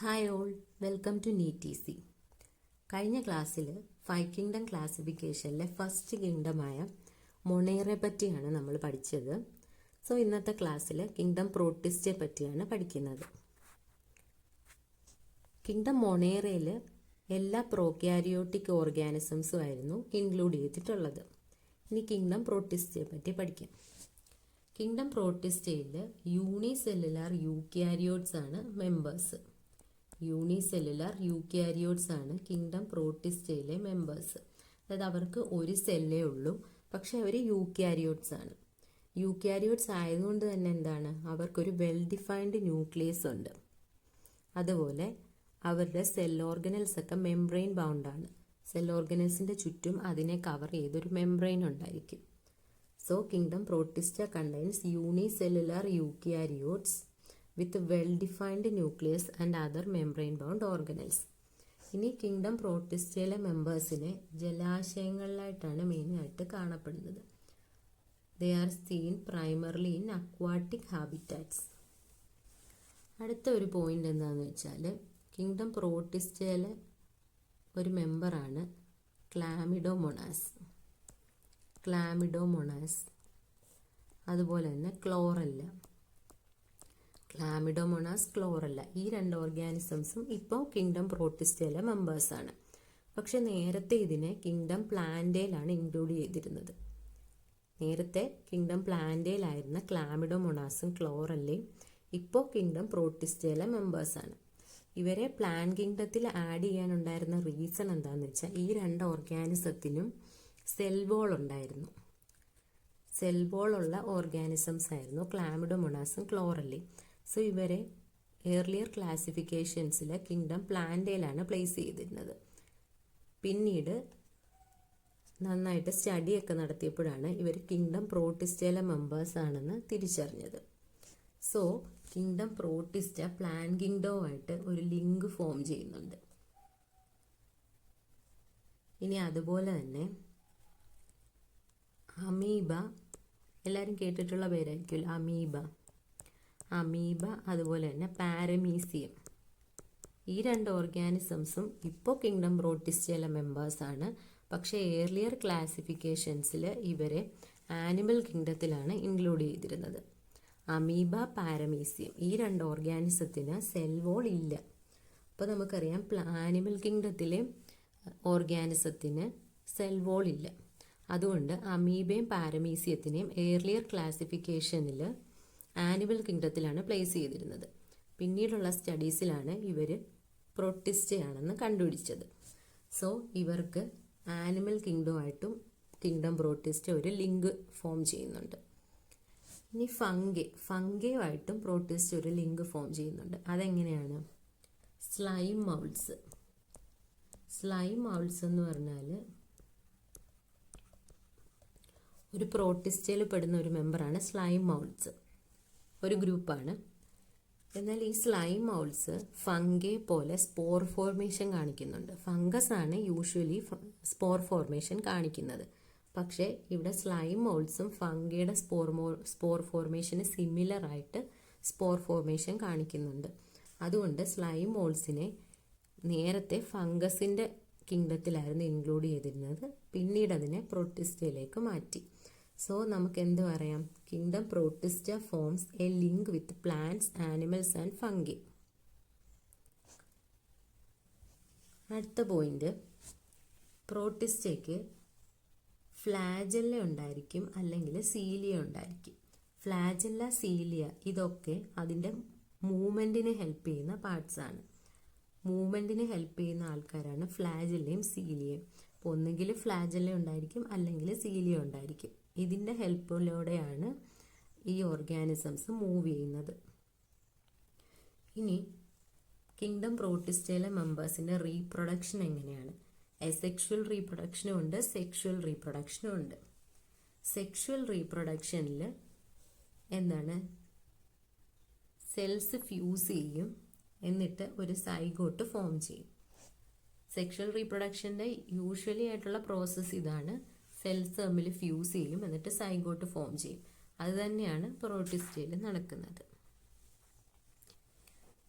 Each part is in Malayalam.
Hi all, welcome to NEET. കഴിഞ്ഞ ക്ലാസ്സിൽ 5 കിങ്ഡം ക്ലാസിഫിക്കേഷനിലെ ഫസ്റ്റ് കിങ്ഡമായ മൊണേറെ പറ്റിയാണ് നമ്മൾ പഠിച്ചത്. സോ ഇന്നത്തെ ക്ലാസ്സിൽ കിങ്ഡം പ്രോട്ടിസ്റ്റെ പറ്റിയാണ് പഠിക്കുന്നത്. കിങ്ഡം മൊണേറയിൽ എല്ലാ പ്രോക്യാരിയോട്ടിക് ഓർഗാനിസംസും ആയിരുന്നു ഇൻക്ലൂഡ് ചെയ്തിട്ടുള്ളത്. ഇനി കിങ്ഡം പ്രോട്ടിസ്റ്റെ പറ്റി പഠിക്കാം. കിങ്ഡം പ്രോട്ടിസ്റ്റയിൽ യൂണിസെല്ലുലാർ യൂക്യാരിയോട്സ് ആണ് മെമ്പേഴ്സ്. യൂണിസെല്ലുലാർ യൂക്യാരിയോട്സ് ആണ് കിങ്ഡം പ്രോട്ടിസ്റ്റയിലെ മെമ്പേഴ്സ്. അതായത് അവർക്ക് ഒരു സെല്ലേ ഉള്ളൂ, പക്ഷെ അവർ യൂക്യാരിയോട്സ് ആണ്. യൂക്യാരിയോട്സ് ആയതുകൊണ്ട് തന്നെ എന്താണ്, അവർക്കൊരു വെൽ ഡിഫൈൻഡ് ന്യൂക്ലിയസ് ഉണ്ട്. അതുപോലെ അവരുടെ സെൽ ഓർഗനൽസ് ഒക്കെ മെംബ്രെയിൻ ബൗണ്ടാണ്. സെൽ ഓർഗനൽസിന്റെ ചുറ്റും അതിനെ കവർ ചെയ്തൊരു മെംബ്രെയിൻ ഉണ്ടായിരിക്കും. So kingdom protista contains unicellular eukaryotes with well-defined nucleus and other membrane-bound organelles. ഇനി കിങ്ഡം പ്രോട്ടിസ്റ്റയിലെ മെമ്പേഴ്സിനെ ജലാശയങ്ങളിലായിട്ടാണ് മെയിനായിട്ട് കാണപ്പെടുന്നത്. They are seen primarily in aquatic habitats. അടുത്ത ഒരു പോയിന്റ് എന്താണെന്ന് വെച്ചാൽ, കിങ്ഡം പ്രോട്ടിസ്റ്റയിലെ ഒരു മെമ്പറാണ് ക്ലാമിഡോമോണാസ്. അതുപോലെ തന്നെ ക്ലോറല്ല. ക്ലാമിഡോമോണാസ്, ക്ലോറല്ല, ഈ രണ്ട് ഓർഗാനിസംസും ഇപ്പോൾ കിങ്ഡം പ്രോട്ടിസ്റ്റയിലെ മെമ്പേഴ്സാണ്. പക്ഷെ നേരത്തെ ഇതിനെ കിങ്ഡം പ്ലാന്റയിലാണ് ഇൻക്ലൂഡ് ചെയ്തിരുന്നത്. നേരത്തെ കിങ്ഡം പ്ലാന്റയിലായിരുന്ന ക്ലാമിഡോമോണാസും ക്ലോറല്ലയും ഇപ്പോൾ കിങ്ഡം പ്രോട്ടിസ്റ്റയിലെ മെമ്പേഴ്സാണ്. ഇവരെ പ്ലാൻ കിങ്ഡത്തിൽ ആഡ് ചെയ്യാനുണ്ടായിരുന്ന റീസൺ എന്താണെന്ന് വെച്ചാൽ, ഈ രണ്ട് ഓർഗാനിസത്തിനും സെൽ വോൾ ഉണ്ടായിരുന്നു. സെൽ വോൾ ഉള്ള ഓർഗാനിസംസ് ആയിരുന്നു ക്ലാമിഡോമോണാസും ക്ലോറല്ലയും. സോ ഇവരെ ഏർലിയർ ക്ലാസിഫിക്കേഷൻസിൽ കിങ്ഡം പ്ലാന്റയിലാണ് പ്ലേസ് ചെയ്തിരുന്നത്. പിന്നീട് നന്നായിട്ട് സ്റ്റഡിയൊക്കെ നടത്തിയപ്പോഴാണ് ഇവർ കിങ്ഡം പ്രോട്ടിസ്റ്റയിലെ മെമ്പേഴ്സ് ആണെന്ന് തിരിച്ചറിഞ്ഞത്. സോ കിങ്ഡം പ്രോട്ടിസ്റ്റ പ്ലാൻ കിങ്ഡവുമായിട്ട് ഒരു ലിങ്ക് ഫോം ചെയ്യുന്നുണ്ട്. ഇനി അതുപോലെ തന്നെ അമീബ, എല്ലാവരും കേട്ടിട്ടുള്ള പേരായിരിക്കുമല്ലോ, അമീബ അതുപോലെ തന്നെ പാരമീസിയം, ഈ രണ്ട് ഓർഗാനിസംസും ഇപ്പോൾ കിങ്ഡം പ്രോട്ടിസ്റ്റയിലെ മെമ്പേഴ്സാണ്. പക്ഷേ ഏർലിയർ ക്ലാസിഫിക്കേഷൻസിൽ ഇവരെ ആനിമൽ കിങ്ഡത്തിലാണ് ഇൻക്ലൂഡ് ചെയ്തിരുന്നത്. അമീബ, പാരമീസിയം, ഈ രണ്ട് ഓർഗാനിസത്തിന് സെൽ വോൾ ഇല്ല. അപ്പോൾ നമുക്കറിയാം ആനിമൽ കിങ്ഡത്തിലെ ഓർഗാനിസത്തിന് സെൽ വോൾ ഇല്ല. അതുകൊണ്ട് അമീബയും പാരമീസിയത്തിനെയും ഏർലിയർ ക്ലാസിഫിക്കേഷനിൽ ആനിമൽ കിങ്ഡത്തിലാണ് പ്ലേസ് ചെയ്തിരുന്നത്. പിന്നീടുള്ള സ്റ്റഡീസിലാണ് ഇവർ പ്രോട്ടിസ്റ്റയാണെന്ന് കണ്ടുപിടിച്ചത്. സോ ഇവർക്ക് ആനിമൽ കിങ്ഡവുമായിട്ടും കിങ്ഡം പ്രോട്ടിസ്റ്റ ഒരു ലിങ്ക് ഫോം ചെയ്യുന്നുണ്ട്. ഇനി ഫംഗയുമായിട്ടും പ്രോട്ടിസ്റ്റ ഒരു ലിങ്ക് ഫോം ചെയ്യുന്നുണ്ട്. അതെങ്ങനെയാണ്? സ്ലൈം മൗൾസ് എന്ന് പറഞ്ഞാൽ ഒരു പ്രോട്ടിസ്റ്റയിൽ പെടുന്ന ഒരു മെമ്പറാണ് സ്ലൈം മൗൾസ്, ഒരു ഗ്രൂപ്പാണ്. എന്നാൽ ഈ സ്ലൈം മൗൾസ് ഫംഗെ പോലെ സ്പോർ ഫോർമേഷൻ കാണിക്കുന്നുണ്ട്. ഫംഗസ് ആണ് യൂഷ്വലി സ്പോർ ഫോർമേഷൻ കാണിക്കുന്നത്. പക്ഷേ ഇവിടെ സ്ലൈം മൗൾസും ഫംഗയുടെ സ്പോർ ഫോർമേഷന് സിമിലർ ആയിട്ട് സ്പോർ ഫോർമേഷൻ കാണിക്കുന്നുണ്ട്. അതുകൊണ്ട് സ്ലൈം മൗൾസിനെ നേരത്തെ ഫംഗസിൻ്റെ കിങ്ഡത്തിലായിരുന്നു ഇൻക്ലൂഡ് ചെയ്തിരുന്നത്. പിന്നീട് അതിനെ പ്രോട്ടിസ്റ്റയിലേക്ക് മാറ്റി. സോ നമുക്ക് എന്ത് പറയാം? Kingdom protista forms a link with plants, animals and fungi. അടുത്ത പോയിന്റ്, പ്രോട്ടിസ്റ്റയ്ക്ക് ഫ്ലാജെല്ല ഉണ്ടായിരിക്കും, അല്ലെങ്കിൽ സീലിയ ഉണ്ടായിരിക്കും. ഫ്ലാജെല്ല, സീലിയ ഇതൊക്കെ അതിൻ്റെ മൂവ്മെൻറ്റിന് ഹെൽപ്പ് ചെയ്യുന്ന പാർട്സ് ആണ്. മൂവ്മെൻറ്റിന് ഹെൽപ്പ് ചെയ്യുന്ന ആൾക്കാരാണ് ഫ്ലാജെല്ലയും സീലിയയും. അപ്പോൾ ഒന്നുകിൽ ഫ്ലാജെല്ല ഉണ്ടായിരിക്കും, അല്ലെങ്കിൽ സീലിയ ഉണ്ടായിരിക്കും. ഇതിൻ്റെ ഹെൽപ്പിലൂടെയാണ് ഈ ഓർഗാനിസംസ് മൂവ് ചെയ്യുന്നത്. ഇനി കിങ്ഡം പ്രോട്ടിസ്റ്റയിലെ മെമ്പേഴ്സിൻ്റെ റീപ്രൊഡക്ഷൻ എങ്ങനെയാണ്? എസെക്ഷൽ റീപ്രൊഡക്ഷനും ഉണ്ട്, സെക്ഷൽ റീപ്രൊഡക്ഷനും ഉണ്ട്. സെക്ഷൽ റീപ്രൊഡക്ഷനിൽ എന്താണ്, സെൽസ് ഫ്യൂസ് ചെയ്യും, എന്നിട്ട് ഒരു സൈഗോട്ട് ഫോം ചെയ്യും. സെക്ഷൽ റീപ്രൊഡക്ഷൻ്റെ യൂഷ്വലി ആയിട്ടുള്ള പ്രോസസ്സ് ഇതാണ്. സെൽസ് തമ്മിൽ ഫ്യൂസ് ചെയ്യും, എന്നിട്ട് സൈഗോട്ട് ഫോം ചെയ്യും. അത് തന്നെയാണ് പ്രോട്ടിസ്റ്റയിൽ നടക്കുന്നത്.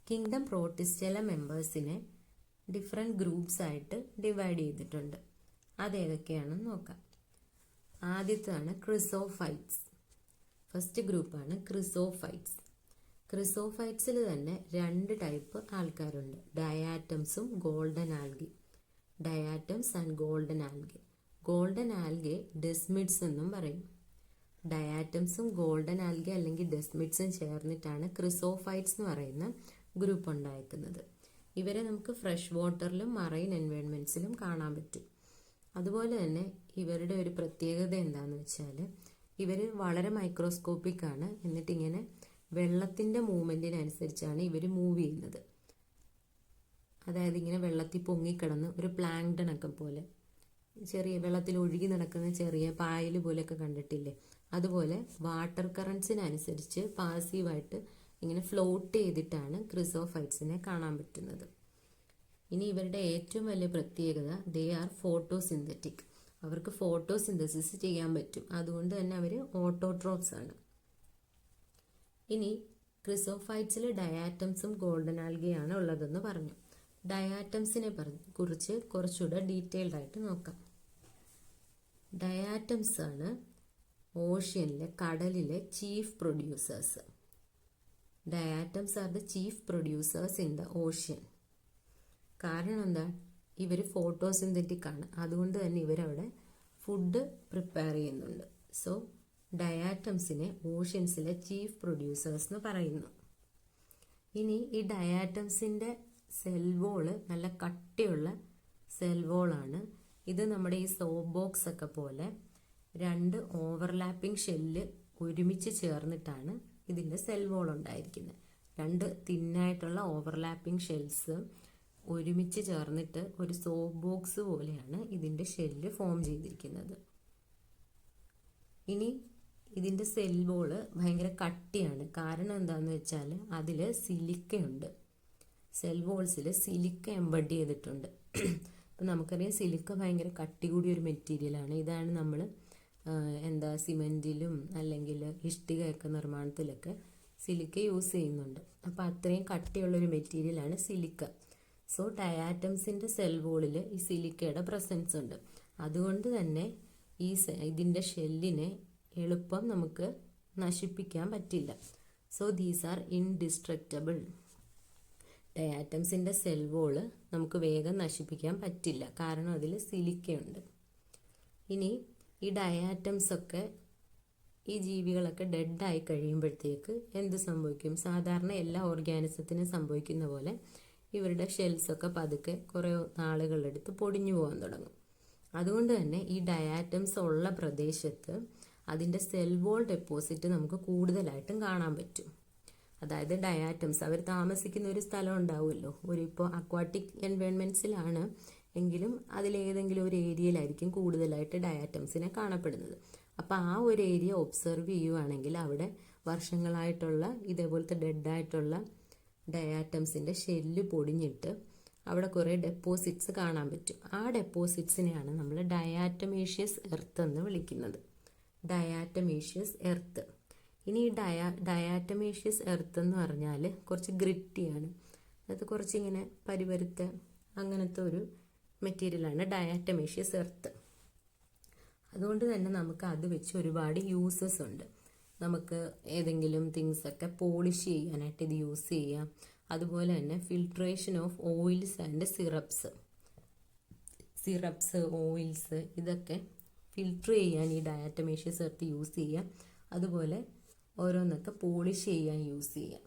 കിങ്ഡം പ്രോട്ടിസ്റ്റെല മെമ്പേഴ്സിനെ ഡിഫറെൻറ്റ് ഗ്രൂപ്പ്സ് ആയിട്ട് ഡിവൈഡ് ചെയ്തിട്ടുണ്ട്. അതേതൊക്കെയാണെന്ന് നോക്കാം. ആദ്യത്തേതാണ് ക്രിസോഫൈറ്റ്സ്. ഫസ്റ്റ് ഗ്രൂപ്പാണ് ക്രിസോഫൈറ്റ്സ്. ക്രിസോഫൈറ്റ്സിൽ തന്നെ 2 ടൈപ്പ് ആൾക്കാരുണ്ട്, ഡയാറ്റംസും golden algae. Diatoms and golden algae. Golden algae desmids എന്നും പറയും. ഡയാറ്റംസും ഗോൾഡൻ ആൽഗെ അല്ലെങ്കിൽ ഡെസ്മിഡ്സും ചേർന്നിട്ടാണ് ക്രിസോഫൈറ്റ്സ് എന്ന് പറയുന്ന ഗ്രൂപ്പ് ഉണ്ടായിരിക്കുന്നത്. ഇവരെ നമുക്ക് ഫ്രഷ് വാട്ടറിലും മറൈൻ എൻവയോൺമെൻറ്റ്സിലും കാണാൻ പറ്റും. അതുപോലെ തന്നെ ഇവരുടെ ഒരു പ്രത്യേകത എന്താണെന്ന് വെച്ചാൽ ഇവർ വളരെ മൈക്രോസ്കോപ്പിക് ആണ്. എന്നിട്ടിങ്ങനെ വെള്ളത്തിൻ്റെ മൂവ്മെൻറ്റിനനുസരിച്ചാണ് ഇവർ മൂവ് ചെയ്യുന്നത്. അതായത് ഇങ്ങനെ വെള്ളത്തിൽ പൊങ്ങിക്കിടന്ന് ഒരു പ്ലാങ്ടണൊക്കെ പോലെ ചെറിയ വെള്ളത്തിൽ ഒഴുകി നടക്കുന്ന ചെറിയ പായൽ പോലെയൊക്കെ കണ്ടിട്ടില്ലേ, അതുപോലെ വാട്ടർ കറൻസിനനുസരിച്ച് പാസീവായിട്ട് ഇങ്ങനെ ഫ്ലോട്ട് ചെയ്തിട്ടാണ് ക്രിസോഫൈറ്റ്സിനെ കാണാൻ പറ്റുന്നത്. ഇനി ഇവരുടെ ഏറ്റവും വലിയ പ്രത്യേകത ദേ ആർ ഫോട്ടോസിന്തറ്റിക്. അവർക്ക് ഫോട്ടോസിന്തസിസ് ചെയ്യാൻ പറ്റും. അതുകൊണ്ട് തന്നെ അവർ ഓട്ടോട്രോപ്സ് ആണ്. ഇനി ക്രിസോഫൈറ്റ്സിൽ ഡയാറ്റംസും ഗോൾഡൻ ആൽഗയാണ് ഉള്ളതെന്ന് പറഞ്ഞു. ഡയാറ്റംസിനെ കുറിച്ച് കുറച്ചുകൂടെ ഡീറ്റെയിൽഡ് ആയിട്ട് നോക്കാം. ഡയാറ്റംസ് ആണ് ഓഷ്യനിലെ, കടലിലെ chief producers. Diatoms are the chief producers in the ocean. കാരണം എന്താ, ഇവർ ഫോട്ടോസിന്തറ്റിക് ആണ്. അതുകൊണ്ട് തന്നെ ഇവരവിടെ ഫുഡ് പ്രിപ്പയർ ചെയ്യുന്നുണ്ട്. സോ ഡയാറ്റംസിനെ ഓഷ്യൻസിലെ ചീഫ് പ്രൊഡ്യൂസേഴ്സ് എന്ന് പറയുന്നു. ഇനി ഈ ഡയാറ്റംസിൻ്റെ സെൽവോള് നല്ല കട്ടിയുള്ള സെൽവോളാണ്. ഇത് നമ്മുടെ ഈ സോപ്പ് ബോക്സ് ഒക്കെ പോലെ 2 ഓവർലാപ്പിംഗ് ഷെല്ല് ഒരുമിച്ച് ചേർന്നിട്ടാണ് ഇതിൻ്റെ സെൽവോൾ ഉണ്ടായിരിക്കുന്നത്. 2 തിന്നായിട്ടുള്ള ഓവർലാപ്പിംഗ് ഷെൽസ് ഒരുമിച്ച് ചേർന്നിട്ട് ഒരു സോപ്പ് ബോക്സ് പോലെയാണ് ഇതിൻ്റെ ഷെല്ല് ഫോം ചെയ്തിരിക്കുന്നത്. ഇനി ഇതിൻ്റെ സെൽവോള് ഭയങ്കര കട്ടിയാണ്. കാരണം എന്താണെന്ന് വെച്ചാൽ അതിൽ സിലിക്കയുണ്ട്. സെൽവോൾസിൽ സിലിക്ക എംബഡ് ചെയ്തിട്ടുണ്ട്. അപ്പം നമുക്കറിയാം സിലിക്ക ഭയങ്കര കട്ടി കൂടിയ ഒരു മെറ്റീരിയലാണ്. ഇതാണ് നമ്മൾ സിമെൻറ്റിലും അല്ലെങ്കിൽ ഇഷ്ടികയൊക്കെ നിർമ്മാണത്തിലൊക്കെ സിലിക്ക യൂസ് ചെയ്യുന്നുണ്ട്. അപ്പോൾ അത്രയും കട്ടിയുള്ളൊരു മെറ്റീരിയലാണ് സിലിക്ക. സോ ഡയാറ്റംസിൻ്റെ സെൽവോളിൽ ഈ സിലിക്കയുടെ പ്രസൻസ് ഉണ്ട്. അതുകൊണ്ട് തന്നെ ഇതിൻ്റെ ഷെല്ലിനെ എളുപ്പം നമുക്ക് നശിപ്പിക്കാൻ പറ്റില്ല. So these are indestructible. ഡയാറ്റംസിൻ്റെ സെൽവോള് നമുക്ക് വേഗം നശിപ്പിക്കാൻ പറ്റില്ല, കാരണം അതിൽ സിലിക്കയുണ്ട്. ഇനി ഈ ഡയാറ്റംസൊക്കെ, ഈ ജീവികളൊക്കെ ഡെഡായി കഴിയുമ്പോഴത്തേക്ക് എന്ത് സംഭവിക്കും? സാധാരണ എല്ലാ ഓർഗാനിസത്തിനും സംഭവിക്കുന്ന പോലെ ഇവരുടെ ഷെൽസൊക്കെ പതുക്കെ കുറേ നാളുകളെടുത്ത് പൊടിഞ്ഞു പോകാൻ തുടങ്ങും. അതുകൊണ്ട് തന്നെ ഈ ഡയാറ്റംസ് ഉള്ള പ്രദേശത്ത് അതിൻ്റെ സെൽവോൾ ഡെപ്പോസിറ്റ് നമുക്ക് കൂടുതലായിട്ടും കാണാൻ പറ്റും. അതായത് ഡയാറ്റംസ് അവർ താമസിക്കുന്ന ഒരു സ്ഥലം ഉണ്ടാവുമല്ലോ, ഇപ്പോൾ അക്വാട്ടിക് എൻവയോൺമെൻറ്റ്സിലാണ് എങ്കിലും അതിലേതെങ്കിലും ഒരു ഏരിയയിലായിരിക്കും കൂടുതലായിട്ട് ഡയാറ്റംസിനെ കാണപ്പെടുന്നത്. അപ്പോൾ ആ ഒരു ഏരിയ ഒബ്സർവ് ചെയ്യുവാണെങ്കിൽ അവിടെ വർഷങ്ങളായിട്ടുള്ള ഇതേപോലത്തെ ഡെഡായിട്ടുള്ള ഡയാറ്റംസിൻ്റെ ഷെല്ല് പൊടിഞ്ഞിട്ട് അവിടെ കുറേ ഡെപ്പോസിറ്റ്സ് കാണാൻ പറ്റും. ആ ഡെപ്പോസിറ്റ്സിനെയാണ് നമ്മൾ ഡയാറ്റമേഷ്യസ് എർത്ത് എന്ന് വിളിക്കുന്നത്. Diatomaceous earth. ഇനി ഈ ഡയാറ്റമേഷ്യസ് എർത്ത് എന്ന് പറഞ്ഞാൽ കുറച്ച് ഗ്രിറ്റിയാണ്. അത് കുറച്ചിങ്ങനെ പരിവരുത്ത അങ്ങനത്തെ ഒരു മെറ്റീരിയലാണ് ഡയാറ്റമേഷ്യസ് എർത്ത്. അതുകൊണ്ട് തന്നെ നമുക്ക് അത് വെച്ച് ഒരുപാട് യൂസസ് ഉണ്ട്. നമുക്ക് ഏതെങ്കിലും തിങ്സൊക്കെ പോളിഷ് ചെയ്യാനായിട്ട് ഇത് യൂസ് ചെയ്യാം. അതുപോലെ തന്നെ filtration of oils and syrups oils ഇതൊക്കെ ഫിൽട്ടർ ചെയ്യാൻ ഈ ഡയാറ്റമേഷ്യസ് എർത്ത് യൂസ് ചെയ്യാം. അതുപോലെ ഓരോന്നൊക്കെ പോളിഷ് ചെയ്യാൻ യൂസ് ചെയ്യാം.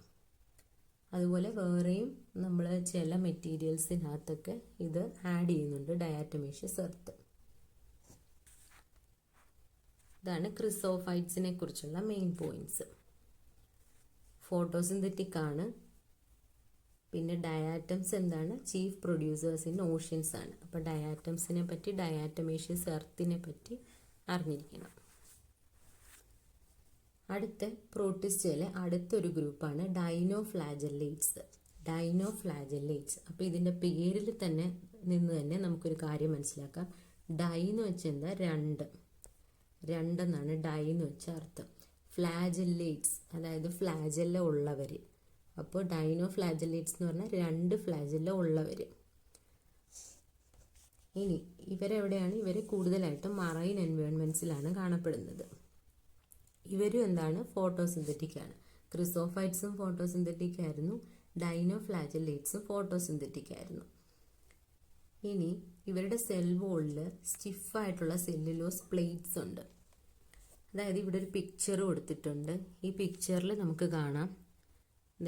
അതുപോലെ വേറെയും നമ്മൾ ചില മെറ്റീരിയൽസിനകത്തൊക്കെ ഇത് ആഡ് ചെയ്യുന്നുണ്ട് ഡയാറ്റമേഷ്യസ് എർത്ത്. ഇതാണ് ക്രിസോഫൈറ്റ്സിനെ കുറിച്ചുള്ള മെയിൻ പോയിന്റ്സ്. ഫോട്ടോസിന്തറ്റിക് ആണ്. പിന്നെ ഡയാറ്റംസ് എന്താണ്? ചീഫ് പ്രൊഡ്യൂസേഴ്സ് ഇൻ ഓഷ്യൻസ് ആണ്. അപ്പോൾ ഡയാറ്റംസിനെ പറ്റി, ഡയാറ്റമേഷ്യസ് എർത്തിനെ പറ്റി അറിഞ്ഞിരിക്കണം. അടുത്ത പ്രോട്ടിസ്റ്റയിലെ അടുത്തൊരു ഗ്രൂപ്പാണ് ഡൈനോഫ്ലാജെല്ലേറ്റ്സ്. അപ്പോൾ ഇതിൻ്റെ പേരിൽ തന്നെ നിന്ന് നമുക്കൊരു കാര്യം മനസ്സിലാക്കാം. ഡൈ എന്ന് വെച്ചാൽ എന്താ? രണ്ടെന്നാണ് ഡൈ എന്ന് വെച്ച അർത്ഥം. ഫ്ലാജെല്ലേറ്റ്സ്, അതായത് ഫ്ലാജെല്ല ഉള്ളവർ. അപ്പോൾ ഡൈനോഫ്ലാജല്ലേറ്റ്സ് എന്ന് പറഞ്ഞാൽ 2 ഫ്ലാജെല്ല ഉള്ളവർ. ഇനി ഇവരെവിടെയാണ്? ഇവർ കൂടുതലായിട്ടും മറൈൻ എൻവയോൺമെൻറ്റ്സിലാണ് കാണപ്പെടുന്നത്. ഇവരും എന്താണ്? ഫോട്ടോസിന്തറ്റിക് ആണ്. ക്രിസോഫൈറ്റ്സും ഫോട്ടോസിന്തറ്റിക് ആയിരുന്നു, ഡൈനോഫ്ലാജല്ലേറ്റ്സും ഫോട്ടോസിന്തറ്റിക് ആയിരുന്നു. ഇനി ഇവരുടെ സെൽ വോളിൽ സ്റ്റിഫായിട്ടുള്ള സെല്ലുലോസ് പ്ലേറ്റ്സ് ഉണ്ട്. അതായത് ഇവിടെ ഒരു പിക്ചർ കൊടുത്തിട്ടുണ്ട്. ഈ പിക്ചറിൽ നമുക്ക് കാണാം,